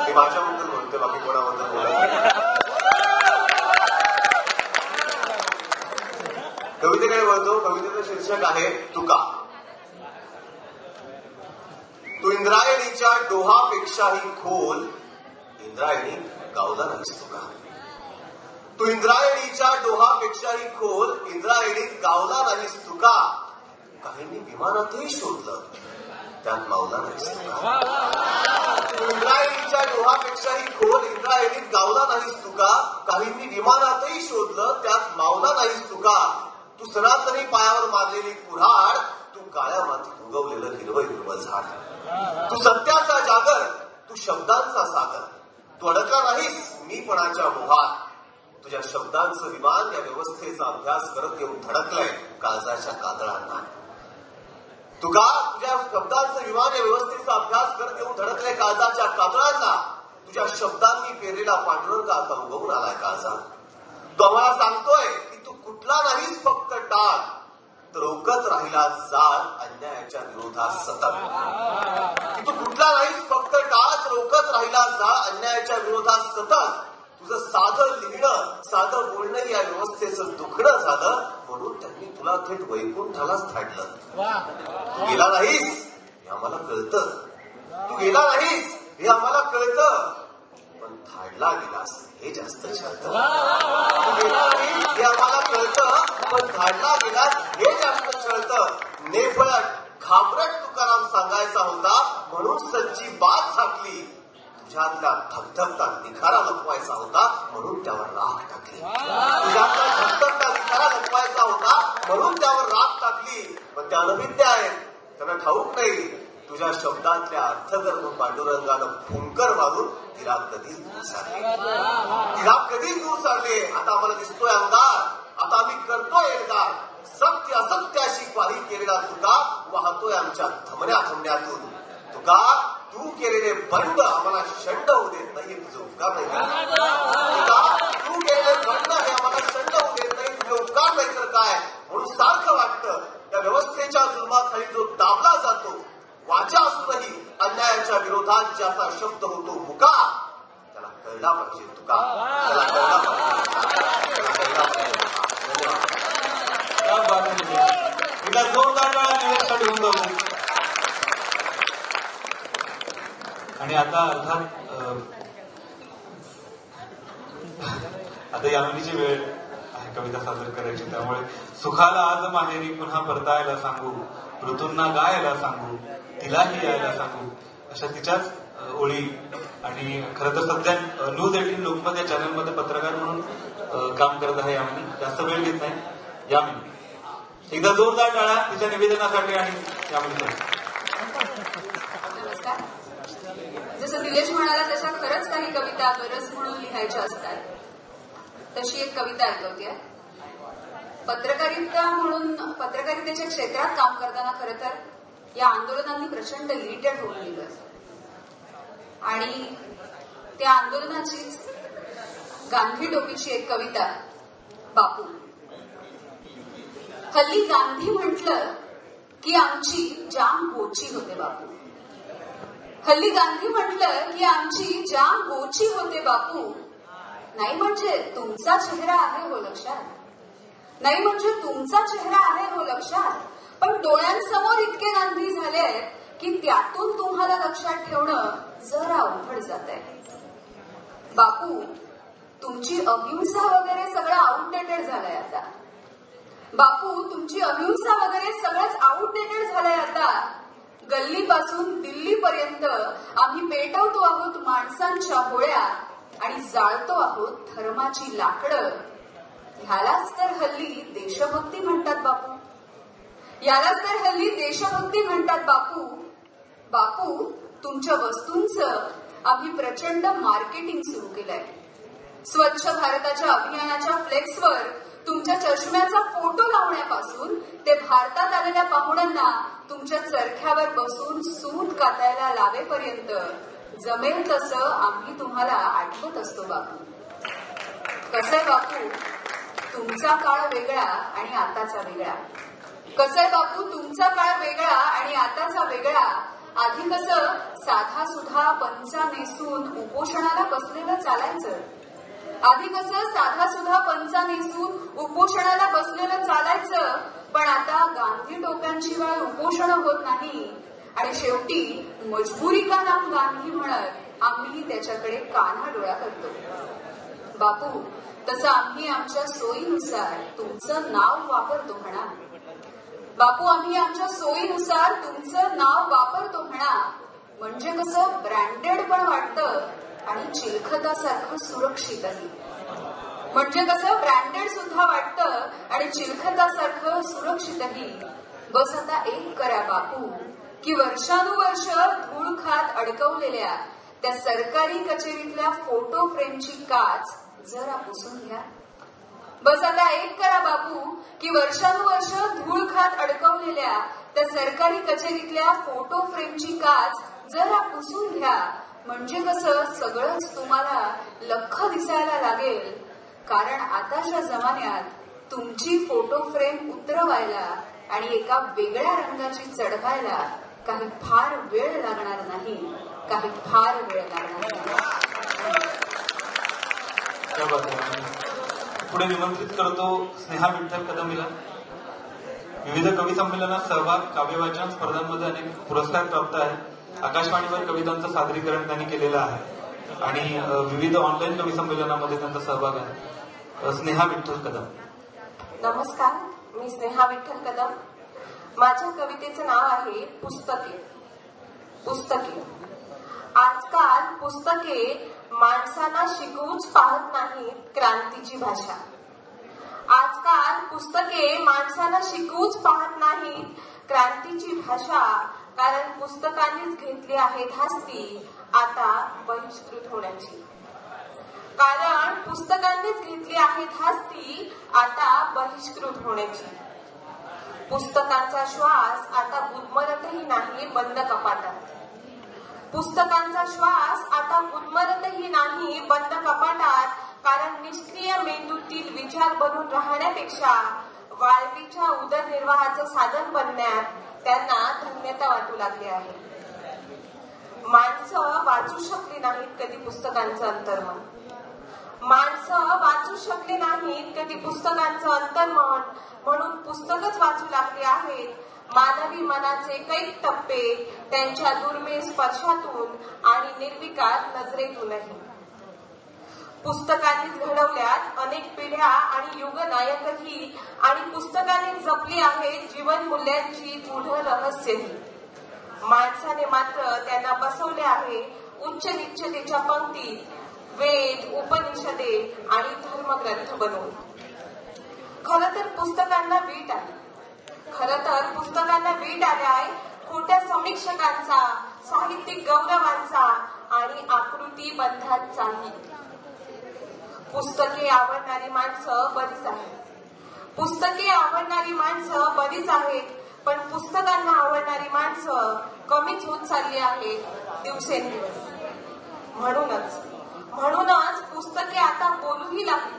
मी माझ्याबद्दल म्हणते, बाकी कोणाबद्दल बोलत नाही. कवितेकडे वळतो. कवितेचं शीर्षक आहे तुका. तू इंद्रायणीच्या डोहापेक्षाही खोल, इंद्रायणी गावला नाहीस तुका. तू इंद्रायणीच्या डोहापेक्षाही खोल, इंद्रायणीत गावला नाहीस तुका. काहींनी विमानातही शोधलं, त्यात मावला नाहीस तुका. तू इंद्रायणीच्या डोहापेक्षाही खोल, इंद्रायणीत गावला नाहीस तुका. काहींनी विमानातही शोधलं, त्यात मावला नाहीस तुका. तू सनातनी पायावर मारलेली कुऱ्हाड, तू काळ्या मातीत उगवलेलं हिरवं हिरवं झाड. तू सत्याचा जागर, तू शब्दांचा सागर. तू अडकला नाहीस मीपणाच्या मोहात. तुझ्या शब्दांचं विमान या व्यवस्थेचा अभ्यास करत येऊन धडकलंय काळजाच्या कातळांना. तुका तुझ्या शब्दांचं विमान या व्यवस्थेचा अभ्यास करत येऊन धडकलंय काळजाच्या कातळांना. तुझ्या शब्दांनी पेरलेला पांडुरंग आता उगवून आलाय काळजात. तो आम्हाला सांगतोय की तू कुठला नाहीस फक्त टाळ, तर रोकत राहिला जाळ अन्यायाच्या विरोधात सतत. की तू कुठला नाहीस फक्त टाळ, तर रोकत राहिला जाळ अन्यायाच्या विरोधात सतत. तुझं साधं लिहिणं, साधं बोलणं या व्यवस्थेचं दुखणं झालं, म्हणून त्यांनी तुला थेट वैकुंठालाच धाडलं. तू गेला नाहीस हे आम्हाला कळतं, तू गेला नाहीस हे आम्हाला कळतं, पण धाडला गेलास हे जास्त कळतं. तू गेला नाहीस हे आम्हाला कळतं, पण धाडला गेलास हे जास्त कळतं. नेफळट घाबरट तुकाराम सांगायचा होता, म्हणून सच्ची बात झाकली. तुझ्यातला धगधगता निखारा लपवायचा होता, म्हणून त्यावर राख टाकली. तुझ्यातला धगधगता निखारा लपवायचा होता, म्हणून त्यावर राख टाकली. पण त्या अनभिज्ञ आहेत, त्यांना ठाऊक नाही तुझ्या शब्दातल्या अर्थगर्भ पांडुरंगानं फुंकर मारून तिला कधीच दूर सारले. तिला कधीच दूर सारले. आता आम्हाला दिसतोय अंगार, आता आम्ही करतोय एल्गार. सत्य असत्याशी पारी केलेला तुका वाहतोय आमच्या धमन्या धमन्यातून. तुका तू केलेले बंड आम्हाला शंड होऊ देत नाही, तुझे उपकार नाही. तुका तू केलेले बंड हे आम्हाला शंड होऊ देत नाही, तुझे उपकार नाही तर काय. म्हणून सारखं वाटतं त्या व्यवस्थेच्या जुलमाखाली जो दाबला जातो, वाचा असूनही अन्यायाच्या विरोधात ज्याचा शब्द होतो मुका, त्याला कळला पाहिजे तुका, त्याला कळला पाहिजे. एकदा जोरदार टाळ्या घेऊन जाऊ. आणि आता अर्थात आता यामिनीची वेळ आहे कविता सादर करायची, त्यामुळे सुखाला आज माहेरी पुन्हा परतायला सांगू, ऋतूंना गायला सांगू, तिलाही यायला सांगू, अशा तिच्याच ओळी. आणि खरं तर सध्या न्यूज 18 लोकमत या चॅनलमध्ये पत्रकार म्हणून काम करत आहे यामिनी. जास्त वेळ घेत नाही यामिनी. एकदा जोरदार टाळ्या तिच्या निवेदनासाठी आणि यामिनीसाठी. नमस्कार. जसं निलेश म्हणाला तशा खरंच काही कविता गरज म्हणून लिहायच्या असतात. तशी एक कविता ऐकवते. पत्रकारितेच्या क्षेत्रात काम करताना खरं तर या आंदोलनांनी प्रचंड इरिटेट होऊन गेलं आणि त्या आंदोलनाचीच गांधी टोपीची एक कविता, बापू. हल्ली गांधी म्हटलं की आमची जाम गोची होते बापू. हल्ली गांधी म्हटलं की आमची जाम गोची होते बापू. नाही म्हणजे तुमचा चेहरा आहे हो लक्षात, नाही म्हणजे तुमचा चेहरा आहे हो लक्षात, पण डोळ्यांसमोर इतके गांधी झाले आहेत की त्यातून तुम्हाला लक्षात ठेवणं जरा अवघड जात आहे. बापू, तुमची अहिंसा वगैरे सगळं आउटडेटेड झालंय आता. बापू, तुमची अहिंसा वगैरे सगळंच आउटडेटेड झालंय आता. गल्लीपासून दिल्लीपर्यंत आम्ही पेटवतो आहोत माणसांच्या होळ्या आणि जाळतो आहोत धर्माची लाकडं. ह्यालाच तर हल्ली देशभक्ती म्हणतात बापू. यालाच तर हल्ली देशभक्ती म्हणतात बापू. बापू, तुमच्या वस्तूंचं आम्ही प्रचंड मार्केटिंग सुरू केलंय. स्वच्छ भारताच्या अभियानाच्या फ्लेक्सवर तुमच्या चष्म्याचा फोटो लावण्यापासून ते भारतात आलेल्या पाहुण्यांना तुमच्या चरख्यावर बसून सूत कातायला लावेपर्यंत जमेल तसं आम्ही तुम्हाला आठवत असतो बापू. कसंय बापू, तुमचा काळ वेगळा आणि आताचा वेगळा. कसंय बापू, तुमचा काळ वेगळा आणि आताचा वेगळा. आधी कसं साधा सुधा पंचा नेसून उपोषणाला बसलेलं चालायचं. आधी कसं साधा सुधा पंचा नेसून उपोषणाला बसलेलं चालायचं. पण आता गांधी टोप्यांशिवाय उपोषण होत नाही आणि शेवटी मजबुरी का नाम गांधी म्हणत आम्ही त्याच्याकडे कान्हा डोळा करतो. बापू, तसं आम्ही आमच्या सोयीनुसार तुमचं नाव वापरतो म्हणा. बापू, आम्ही आमच्या सोयीनुसार तुमचं नाव वापरतो म्हणा. म्हणजे कसं ब्रँडेड पण वाटतं आणि चिलखतासारखं सुरक्षितही. म्हणजे कसं ब्रँडेड सुद्धा वाटतं आणि चिलखतासारखं सुरक्षितही. बस आता एक करा बापू की वर्षानुवर्ष धूळ खात अडकवलेल्या त्या सरकारी कचेरीतल्या फोटो फ्रेमची काच जरा पुसून घ्या. बस आता एक करा बापू की वर्षानुवर्ष धूळ खात अडकवलेल्या त्या सरकारी कचेरीतल्या फोटो फ्रेमची काच जरा पुसून घ्या. म्हणजे कसं सगळंच तुम्हाला लख्ख दिसायला लागेल. कारण आताच्या जमान्यात तुमची फोटो फ्रेम उतरवायला आणि एका वेगळ्या रंगाची चढवायला काही फार वेळ लागणार नाही. काही फार वेळ लागणार नाही. पुढे निमंत्रित करतो स्नेहा विठ्ठल कदमीला. विविध कवी संमेलनात सहभाग, काव्यवाचन स्पर्धांमध्ये अनेक पुरस्कार प्राप्त आहेत. आकाशवाणीवर कवितांचं सादरीकरण त्यांनी केलेलं आहे आणि विविध ऑनलाईन कवी संमेलनामध्ये त्यांचा सहभाग आहे. स्नेहा विठ्ठल कदम. नमस्कार, मी स्नेहा विठ्ठल कदम. माझ्या कवितेचं नाव आहे पुस्तके. पुस्तके. आजकाल पुस्तके माणसांना शिकवूच पाहत नाहीत क्रांतीची भाषा. आजकाल पुस्तके माणसाला शिकवूच पाहत नाहीत क्रांतीची भाषा. कारण पुस्तकांनीच घेतली आहे धास्ती आता बहिष्कृत होण्याची. कारण पुस्तकांनीच घेतली आहे धास्ती आता बहिष्कृत होण्याची. पुस्तकांचा श्वास आता गुदमरतही नाही बंद कपाटात. पुस्तकांचा श्वास आता गुदमरतही नाही बंद कपाटात. कारण निष्क्रिय मेंदूतील विचार बनून राहण्यापेक्षा वाळवीच्या उदरनिर्वाहाचं साधन बनण्यात त्यांना धन्यता वाटू लागली आहे. माणसं वाचू शकली नाहीत कधी पुस्तकांचं अंतर्मन. माणसं वाचू शकली नाहीत कधी पुस्तकांचं अंतर्मन. म्हणून पुस्तकच वाचू लागली आहेत. मानवी मनाचे कैक टप्पे त्यांच्या दुर्मिळ स्पर्शातून आणि निर्विकार नजरेतूनही. पुस्तकांनीच घडवल्यात अनेक पिढ्या आणि युगनायकही आणि पुस्तकांनी जपली आहेत जीवनमूल्यांची गूढ रहस्यही. माणसाने मात्र त्यांना बसवले आहे उच्च निश्चतेच्या पंक्तीत वेद, उपनिषदे आणि धर्मग्रंथ बनवून. खरं तर पुस्तकांना वीट आली. खरं तर पुस्तकांना वीट आलाय खोट्या समीक्षकांचा, साहित्यिक गौरवांचा आणि आकृती बंधांचाही. पुस्तके आवडणारी माणसं बरीच आहेत. पुस्तके आवडणारी माणसं बरीच आहेत. पण पुस्तकांना आवडणारी माणसं कमीच होत चालली आहेत दिवसेंदिवस. म्हणूनच पुस्तके आता बोलूही लागली.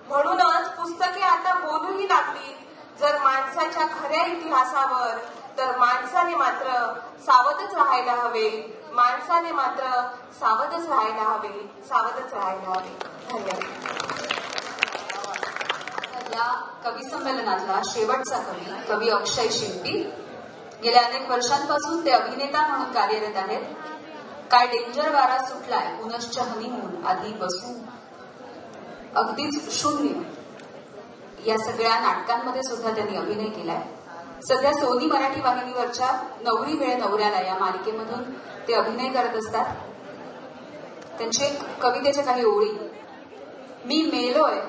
म्हणूनच पुस्तके आता बोलूही लागली. जर माणसाच्या खऱ्या इतिहासावर तर माणसाने मात्र सावधच राहायला हवे. माणसाने मात्र सावधच राहायला हवे. सावधच राहायला हवे. धन्यवाद. या कवी संमेलनातला शेवटचा कवी अक्षय शिंपी. गेल्या अनेक वर्षांपासून ते अभिनेता म्हणून कार्यरत आहेत. काय डेंजर वारा सुटलाय, पुनश्च हनीमून, आधी बसू, अगदीच शून्य या सगळ्या नाटकांमध्ये सुद्धा त्यांनी अभिनय केलाय. सध्या सोनी मराठी वाहिनीवरच्या नवरी वेळ नवऱ्याला या मालिकेमधून ते अभिनय करत असतात. त्यांचे कवितेच्या काही ओळी. मी मेलोय,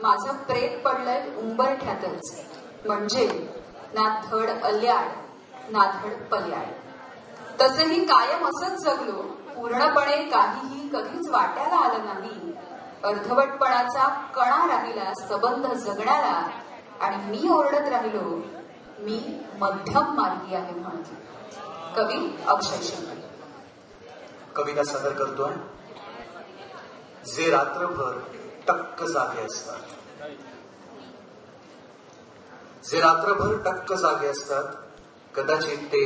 माझं प्रेत पडलंय उंबरठ्यातच, म्हणजे ना धड अल्याड ना धड पल्याड. तसंही कायम असंच जगलो, पूर्णपणे काहीही कधीच वाट्याला आलं नाही. अर्धवटपणाचा कणा राहिला सबंध जगण्याला, आणि मी ओरडत राहिलो मी मध्यम मार्गी आहे म्हणून. कवी अक्षय शिंदे. कविता सादर करतोय. जे रात्रभर टक्क जागे असतात, जे रात्रभर टक्क जागे असतात, कदाचित ते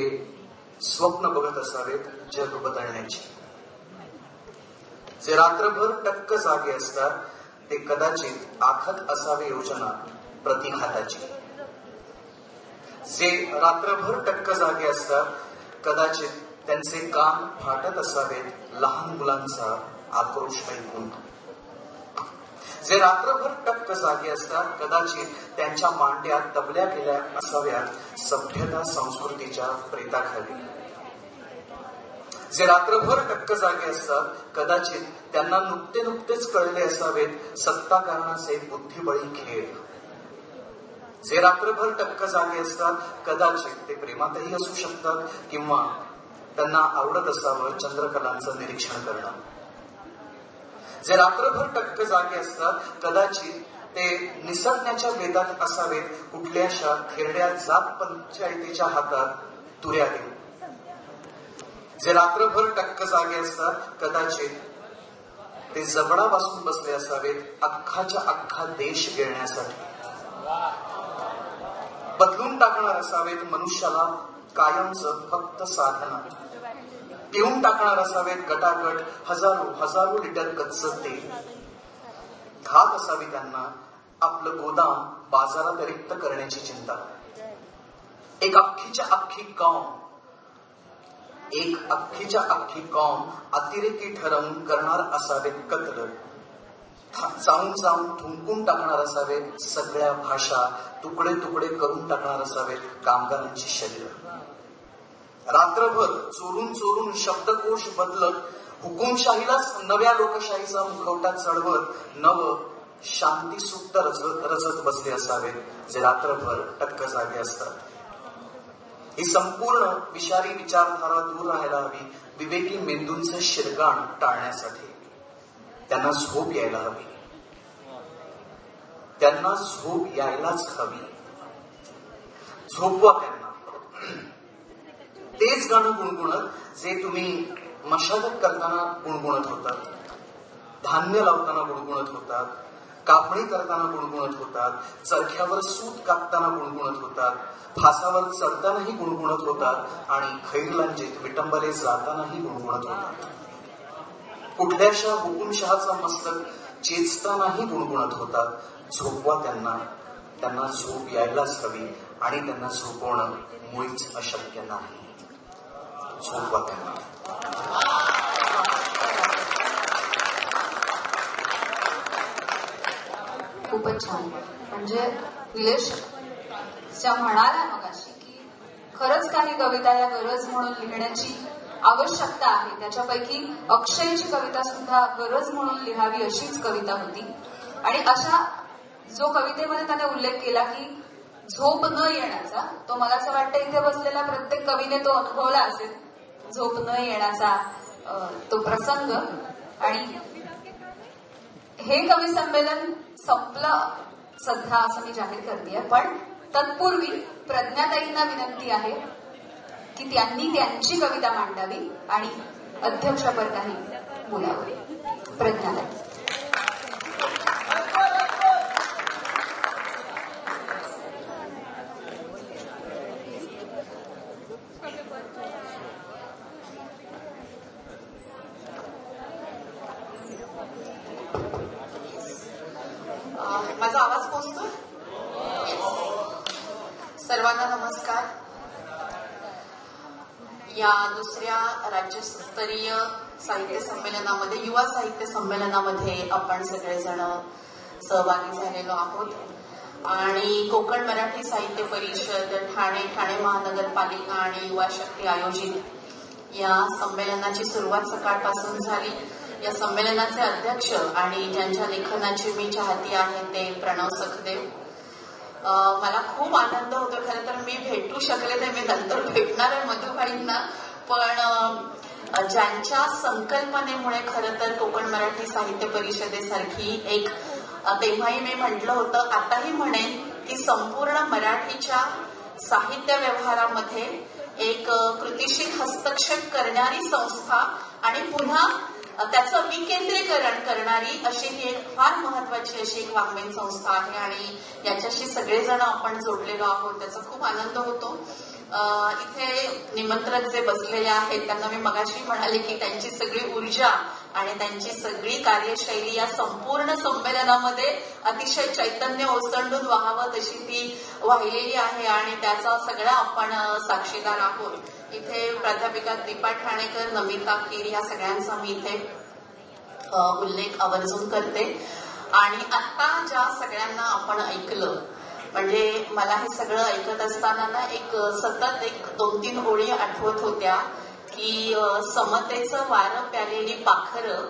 स्वप्न बघत असावेत जग बदलण्याची. जे रात्रभर टक्क जागे असतात ते कदाचित आखत असावे योजना प्रतिघाताची. जे रात्रभर टक्क जागे असतात कदाचित त्यांचे कान फाटत असावेत लहान मुलांचा आक्रोश ऐकून. जे रात्रभर टक्क जागे असतात कदाचित त्यांच्या मांड्या तबल्या केल्या असाव्यात सभ्यता संस्कृतीच्या प्रेताखाली. जे रात्रभर टक्क जागे असतात कदाचित त्यांना नुकतेच कळले असावेत सत्ताकारणाचे बुद्धिबळी खेळ. जे रात्रभर टक्क जागे असतात कदाचित ते प्रेमातही असू शकतात किंवा त्यांना आवडत असावं चंद्रकलांचं निरीक्षण करणं. जे रात्रभर टक्क जागे असतात कदाचित ते निसटण्याच्या वेदात असावेत कुठल्याशा खेरड्या जात पंचायतीच्या हातात तुऱ्या देऊन. जे रात्रभर टक्क जागे असतात कदाचित ते जबडा वासून बसले असावेत अख्खाच्या अख्खा देश गिळण्यासाठी. बदलून टाकणार असावेत मनुष्याला कायमचं फक्त साधना. पिऊन टाकणार असावेत गटागट हजारो लिटर कच्चं तेल. घात असावी त्यांना आपलं गोदाम बाजारात रिक्त करण्याची चिंता. एक अख्खीच्या अख्खी कॉम अतिरेकी ठरवून करणार असावेत कत्ल. चावून थुंकून टाकणार असावेत सगळ्या भाषा, तुकडे करून टाकणार असावेत कामगारांची शरीर. रात्रभर चोरून शब्दकोश बदलत हुकुमशाहीलाच नव्या लोकशाहीचा मुखवटा चढवत नव शांती सूक्त रचत बसले असावेत जे रात्रभर टक्क जागे असतात. ही संपूर्ण विषारी विचारधारा दूर राहायला हवी विवेकी मेंदूंचे शिरगाण टाळण्यासाठी. त्यांना झोप यायला हवी, त्यांना झोप यायलाच हवी. झोपवा त्यांना. तेच गाणं गुणगुणत जे तुम्ही मशागत करताना गुणगुणत होतात, धान्य लावताना गुणगुणत होतात, कापणी करताना गुणगुणत होतात, चरख्यावर सूत कापताना गुणगुणत होतात, फासावर चढतानाही गुणगुणत होतात आणि खैरलांजीत विटंबले जातानाही गुणगुणत होतात. कुठल्याशा हुकुमशहाचा मस्तक चेचतानाही गुणगुणत होतात. झोपवा त्यांना, त्यांना झोप यायलाच हवी आणि त्यांना झोपवणं मुळीच अशक्य नाही. झोपवा त्यांना. खूपच छान. म्हणजे निलेश ज्या म्हणाला मगाशी की खरंच काही कविताला गरज म्हणून लिहिण्याची आवश्यकता आहे, त्याच्यापैकी अक्षयची कविता सुद्धा गरज म्हणून लिहावी अशीच कविता होती. आणि अशा जो कवितेमध्ये त्याने उल्लेख केला की झोप न येण्याचा, तो मला असं वाटतं इथे बसलेला प्रत्येक कवीने तो अनुभवला असेल, झोप न येण्याचा तो प्रसंग. आणि हे कवी संमेलन संपलं सध्या असं मी जाहीर करते, पण तत्पूर्वी प्रज्ञाताईंना विनंती आहे की त्यांनी त्यांची कविता मांडावी आणि अध्यक्षपद काही बोलावे. प्रज्ञाताई. माझा आवाज पोहोचतोय? सर्वांना नमस्कार. या दुसऱ्या राज्यस्तरीय साहित्य संमेलनामध्ये, युवा साहित्य संमेलनामध्ये आपण सगळेजण सहभागी झालेलो आहोत. आणि कोकण मराठी साहित्य परिषद, ठाणे महानगरपालिका आणि युवा शक्ती आयोजित या संमेलनाची सुरुवात सकाळपासून झाली. या संमेलनाचे अध्यक्ष आणि ज्यांच्या लेखनाची मी चाहती आहे ते प्रणव सखदेव. मला खूप आनंद होतो. खरं तर मी भेटू शकले नाही, मी नंतर भेटणार आहे मधुबाईंना, पण ज्यांच्या संकल्पनेमुळे खरं तर कोकण मराठी साहित्य परिषदेसारखी एक तेव्हाही मी म्हटलं होतं, आताही म्हणेन की संपूर्ण मराठीच्या साहित्य व्यवहारामध्ये एक कृतिशील हस्तक्षेप करणारी संस्था आणि पुन्हा त्याचं विकेंद्रीकरण करणारी अशी ही एक फार महत्वाची अशी एक वाङ्मयीन संस्था आहे आणि याच्याशी सगळेजण आपण जोडलेलो आहोत, त्याचा खूप आनंद होतो. इथे निमंत्रक जे बसलेले आहेत त्यांना मी मगाशी म्हणाले की त्यांची सगळी ऊर्जा आणि त्यांची सगळी कार्यशैली या संपूर्ण संमेलनामध्ये अतिशय चैतन्य ओसंडून वाहावं तशी ती वाहिलेली आहे आणि त्याचा सगळा आपण साक्षीदार आहोत. इथे प्राध्यापिका दीपा ठाणेकर, नमिता कीर या सगळ्यांचा मी इथे उल्लेख आवर्जून करते. आणि आता ज्या सगळ्यांना आपण ऐकलं म्हणजे मला हे सगळं ऐकत असताना ना एक सतत एक 2-3 ओळी आठवत होत्या की समतेचं वारं प्यालेली पाखरं,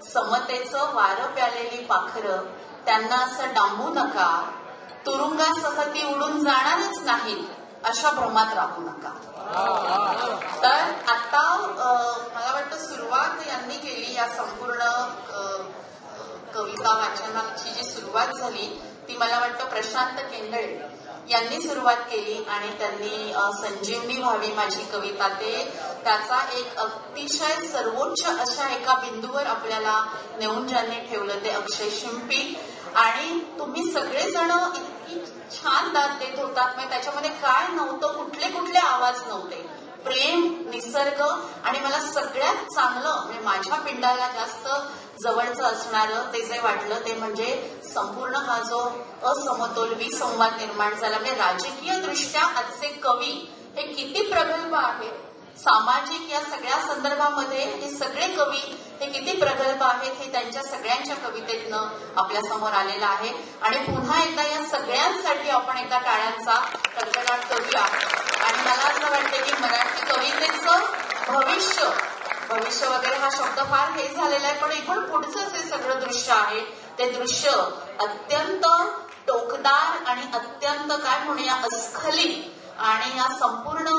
समतेचं वारं प्यालेली पाखरं, त्यांना असं डांबू नका, तुरुंगासह ती उडून जाणारच नाहीत अशा भ्रमात राहू नका. तर आता मला वाटतं सुरुवात यांनी केली या संपूर्ण कविता वाचनाची जी सुरुवात झाली ती मला वाटतं प्रशांत केंगळे यांनी सुरुवात केली आणि त्यांनी संजीवनी व्हावी माझी कविता ते त्याचा एक अतिशय सर्वोच्च अशा एका बिंदूवर आपल्याला नेऊन ज्यांनी ठेवलं ते अक्षय शिंपी. आणि तुम्ही सगळेजण इतकी छान दाद देत होतात, म्हणजे त्याच्यामध्ये काय नव्हतं, कुठले कुठले आवाज नव्हते, प्रेम, निसर्ग आणि मला सगळ्यात चांगलं म्हणजे माझ्या पिंडाला जास्त जवळचं असणारं ते जे वाटलं ते म्हणजे संपूर्ण हा जो असमतोलवी संवाद निर्माण झाला. म्हणजे राजकीय दृष्ट्या आजचे कवी हे किती प्रगल्भ आहेत, सामाजिक या सगळ्या संदर्भामध्ये हे सगळे कवी हे किती प्रगल्भ आहेत हे त्यांच्या सगळ्यांच्या कवितेतनं आपल्या समोर आलेलं आहे. आणि पुन्हा एकदा या सगळ्यांसाठी आपण एका टाळ्यांचा कडकडाट करूया. आणि मला असं वाटतं की मराठी कवितेचं भविष्य वगैरे हा शब्द फार हे झालेला आहे, पण इकडून पुढचं जे सगळं दृश्य आहे ते दृश्य अत्यंत टोकदार आणि अत्यंत काय म्हणूया अस्खलित आणि या संपूर्ण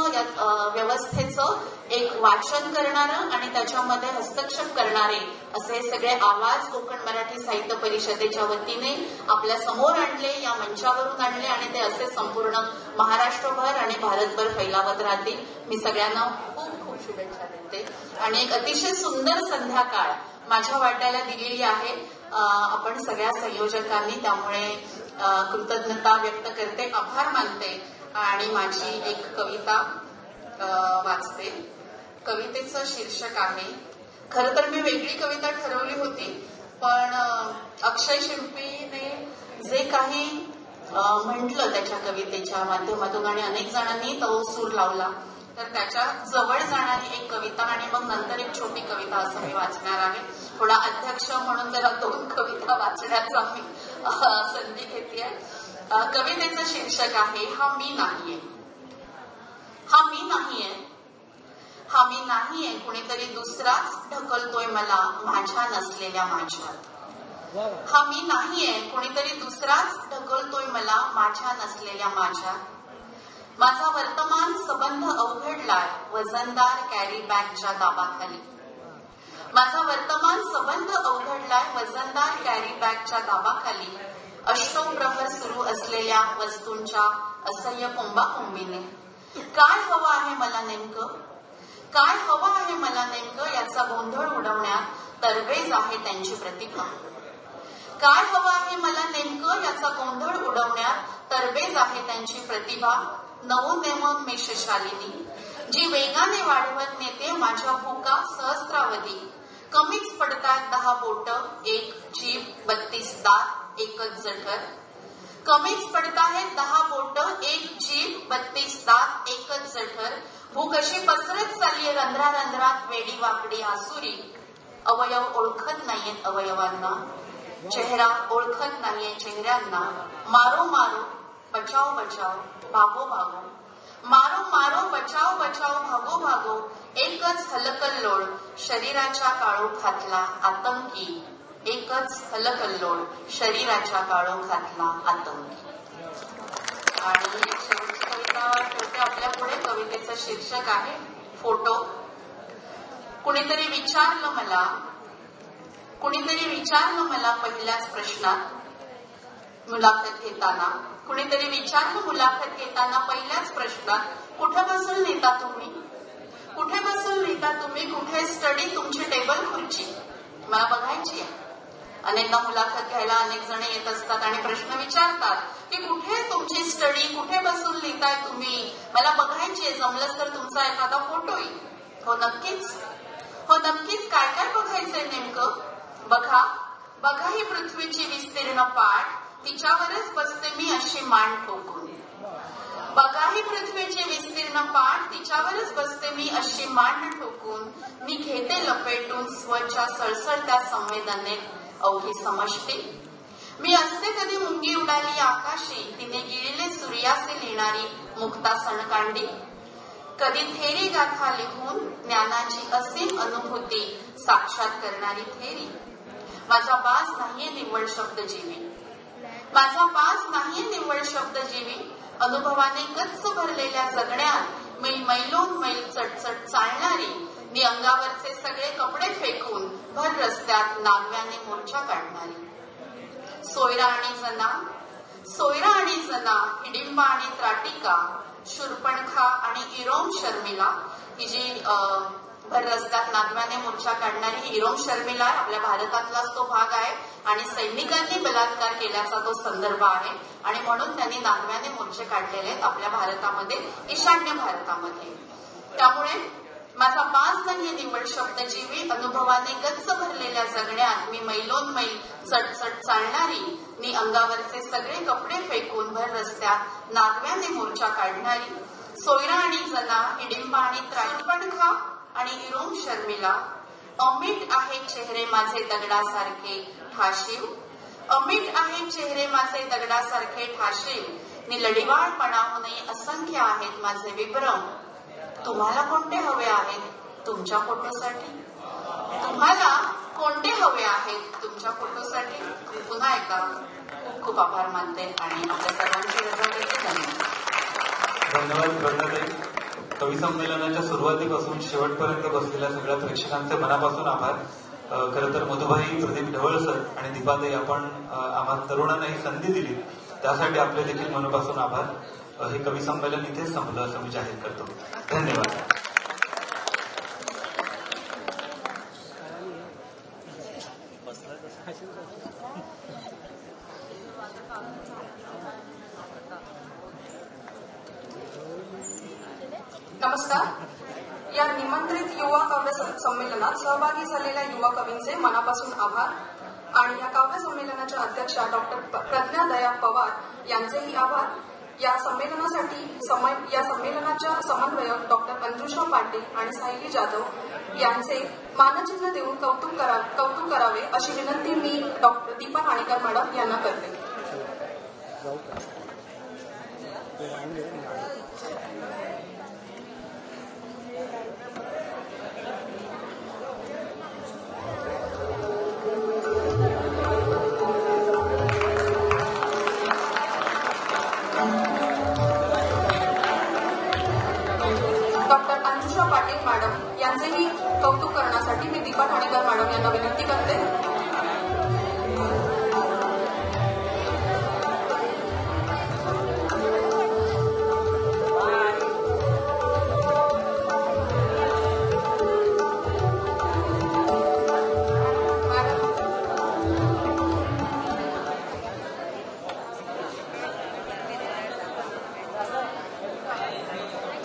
व्यवस्थेचं एक वाचन करणारं आणि त्याच्यामध्ये हस्तक्षेप करणारे असे सगळे आवाज कोकण मराठी साहित्य परिषदेच्या वतीने आपल्या समोर आणले, या मंचावरून आणले आणि ते असे संपूर्ण महाराष्ट्रभर आणि भारतभर फैलावत राहतील. मी सगळ्यांना खूप खूप शुभेच्छा देते आणि एक अतिशय सुंदर संध्याकाळ माझ्या वाट्याला दिलेली आहे आपण सगळ्या संयोजकांनी, त्यामुळे कृतज्ञता व्यक्त करते, आभार मानते आणि माझी एक कविता वाचते. कवितेचं शीर्षक आहे, खरं तर मी वेगळी कविता ठरवली होती पण अक्षय शिंपीने जे काही म्हटलं त्याच्या कवितेच्या माध्यमातून आणि अनेक जणांनी तो सूर लावला तर त्याच्या जवळ जाणारी एक कविता आणि मग नंतर एक छोटी कविता असं मी वाचणार आहे. थोडा अध्यक्ष म्हणून जरा 2 कविता वाचण्याचा मी संधी घेतलीय. कवितेचं शीर्षक आहे हा मी नाहीये. हा मी नाहीये, हा मी नाहीये, कुणीतरी दुसराच ढकलतोय मला माझ्या नसलेल्या माझ्यात. हा मी नाहीये, कुणीतरी दुसराच ढकलतोय मला माझ्या नसलेल्या माझ्यात. माझा वर्तमान संबंध अवघडलाय वजनदार कॅरी बॅगच्या दाबाखाली. माझा वर्तमान संबंध अवघडलाय वजनदार कॅरी बॅगच्या दाबाखाली. अष्टोप्रहर सुरू असलेल्या वस्तूंच्या असह्य कुंभाकुंभीने. काय हवं आहे मला नेमकं, काय हवं आहे मला नेमकं याचा गोंधळ उडवण्यात तरबेज आहे त्यांची प्रतिभा. काय हवं आहे मला नेमकं याचा गोंधळ उडवण्यात तरबेज आहे त्यांची प्रतिभा. नवोन्मेषशालिनी जी वेगाने वाढवत नेते माझ्या भूका सहस्रावधी. कमीच पडतात 10 बोट, एक जीभ, 32 दात, एकच जठर. कमीच पडताहेत 10 बोट, एक जीभ, 32 दात, एकच जठर. भूक अशी पसरत चाललीये रंध्रारंध्रात वेडी वाकडी आसुरी. अवयव ओळखत नाहीयेत अवयवांना, चेहरा ओळखत नाहीये चेहऱ्यांना. मारो मारो बचाओ बचाओ भागो भागो, मारो मारो बचाओ बचाओ भागो भागो. एकच हलकल्लोळ शरीराच्या काळोखातला आतंकी. एकच हलकल्लोळ शरीराच्या काळोखातला आतंकी. आणि शेवटची कविता ठेवते आपल्या पुढे. कवितेचं शीर्षक आहे फोटो. कुणीतरी विचारलं मला पहिल्याच प्रश्नात मुलाखत घेताना पहिल्याच प्रश्नात, कुठे बसून लिहिता तुम्ही? कुठे स्टडी तुमची टेबल खुर्ची? मला बघायची आहे. अनेकदा मुलाखत घ्यायला अनेक जण येत असतात आणि प्रश्न विचारतात की कुठे तुमची स्टडी, कुठे बसून लिहिताय तुम्ही? मला बघायची आहे. जमलंच तर तुमचा एखादा फोटो येईल. हो नक्कीच. काय काय बघायचंय नेमकं? बघा ही पृथ्वीची विस्तीर्ण पाठ, तिच्यावरच बसते मी अशी मान ठोकून. मी घेते लपेटून स्वच्या सळसळत्या संवेदनेत अवघी समष्टी. मी असते कधी मुंगी उडाली आकाशी, तिने गिळले सूर्याचे लिहिणारी मुक्ता सणकांडी. कधी थेरी गाथा लिहून ज्ञानाची असीम अनुभूती साक्षात करणारी थेरी. माझा बाज नाहीये निव्वळ शब्दजीवी, अनुभवाने गच्च भरलेल्या जगण्यात मैलोन मैल चटचट चालणारी. मी अंगावरचे सगळे कपडे फेकून भर रस्त्यात नागव्याने मोर्चा काढणारी. सोयरा आणि जना, हिडिंबा आणि त्राटिका, शूर्पणखा आणि इरोम शर्मिला. ही जी भर रस्त्यात नागव्याने मोर्चा काढणारी इरोम शर्मिला आपल्या भारतातलाच तो भाग आहे आणि सैनिकांनी बलात्कार केल्याचा तो संदर्भ आहे आणि म्हणून त्यांनी नागव्याने मोर्चे काढलेले आहेत आपल्या भारतामध्ये, ईशान्य भारतामध्ये. त्यामुळे माझा बाज नाहीये निव्वळ शब्दजीवी, अनुभवाने गच्च भरलेल्या जगण्यात मी मैलोन मैल चटचट चालणारी. मी अंगावरचे सगळे कपडे फेकून भर रस्त्यात नागव्याने मोर्चा काढणारी. सोयरा आणि जना, हिडिंबा आणि त्राटपणखा आणि इरोम शर्मिला. अमीट आहे चेहरे माझे दगडासारखे ठाशीव. नि लढिवाळपणाहूनही असंख्य आहेत माझे विभ्रम. तुम्हाला कोणते हवे आहेत तुमच्या फोटोसाठी? पुन्हा एकदा खूप आभार मानते आणि आपल्या सर्वांची रजा घेते. धन्यवाद वर्णाताई. कवी संमेलनाच्या सुरुवातीपासून शेवटपर्यंत बसलेल्या सगळ्या प्रेक्षकांचे मनापासून आभार. खरं तर मधुभाई, प्रदीप ढवळ सर आणि दीपाताई, आपण आम्हा तरुणांना ही संधी दिली त्यासाठी आपले देखील मनापासून आभार. हे कवी संमेलन इथेच संपलं असं मी जाहीर करतो. धन्यवाद. नमस्कार. या निमंत्रित युवा काव्य संमेलनात सहभागी झालेल्या युवा कवींचे मनापासून आभार आणि या काव्य संमेलनाच्या अध्यक्षा डॉक्टर प्रज्ञादया पवार यांचेही आभार. या संमेलनाच्या समन्वयक डॉक्टर अंजुषा पाटील आणि सायली जाधव यांचे मानचिन्ह देऊन कौतुक करावे अशी विनंती मी डॉक्टर दीपा हाणेकर मॅडम यांना करते. डॉक्टर अंजुषा पाटील मॅडम यांचेही कौतुक करण्यासाठी मी दीपा ठाणेकर मॅडम यांना विनंती करते.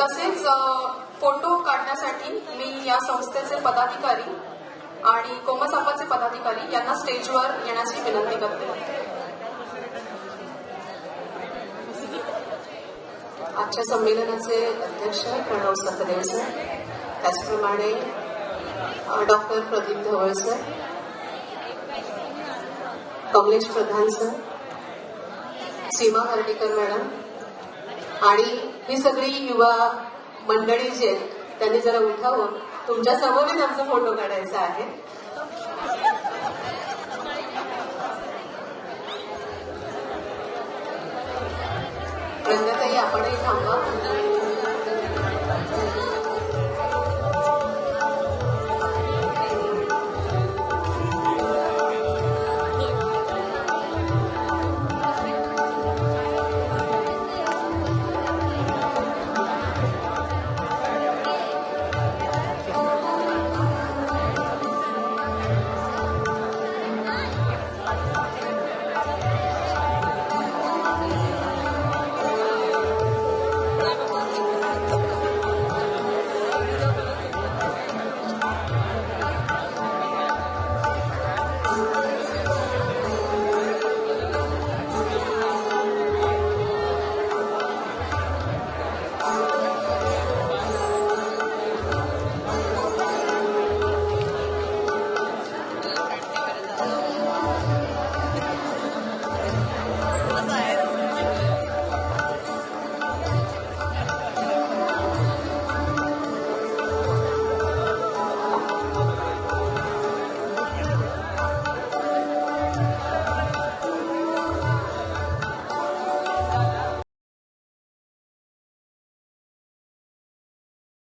तसेच फोटो काढण्यासाठी मी या संस्थेचे पदाधिकारी आणि कोमसापाचे पदाधिकारी यांना स्टेजवर येण्याची विनंती करते. आजच्या संमेलनाचे अध्यक्ष प्रणव सतदेव सर, त्याचप्रमाणे डॉक्टर प्रदीप ढवळ सर, कमलेश प्रधान सर, सीमा हर्डीकर मॅडम आणि ही सगळी युवा मंडळी जी आहेत त्यांनी जरा उठावं. तुमच्या समोरील आमचा फोटो काढायचा आहे. रंगताई आपणही थांबा.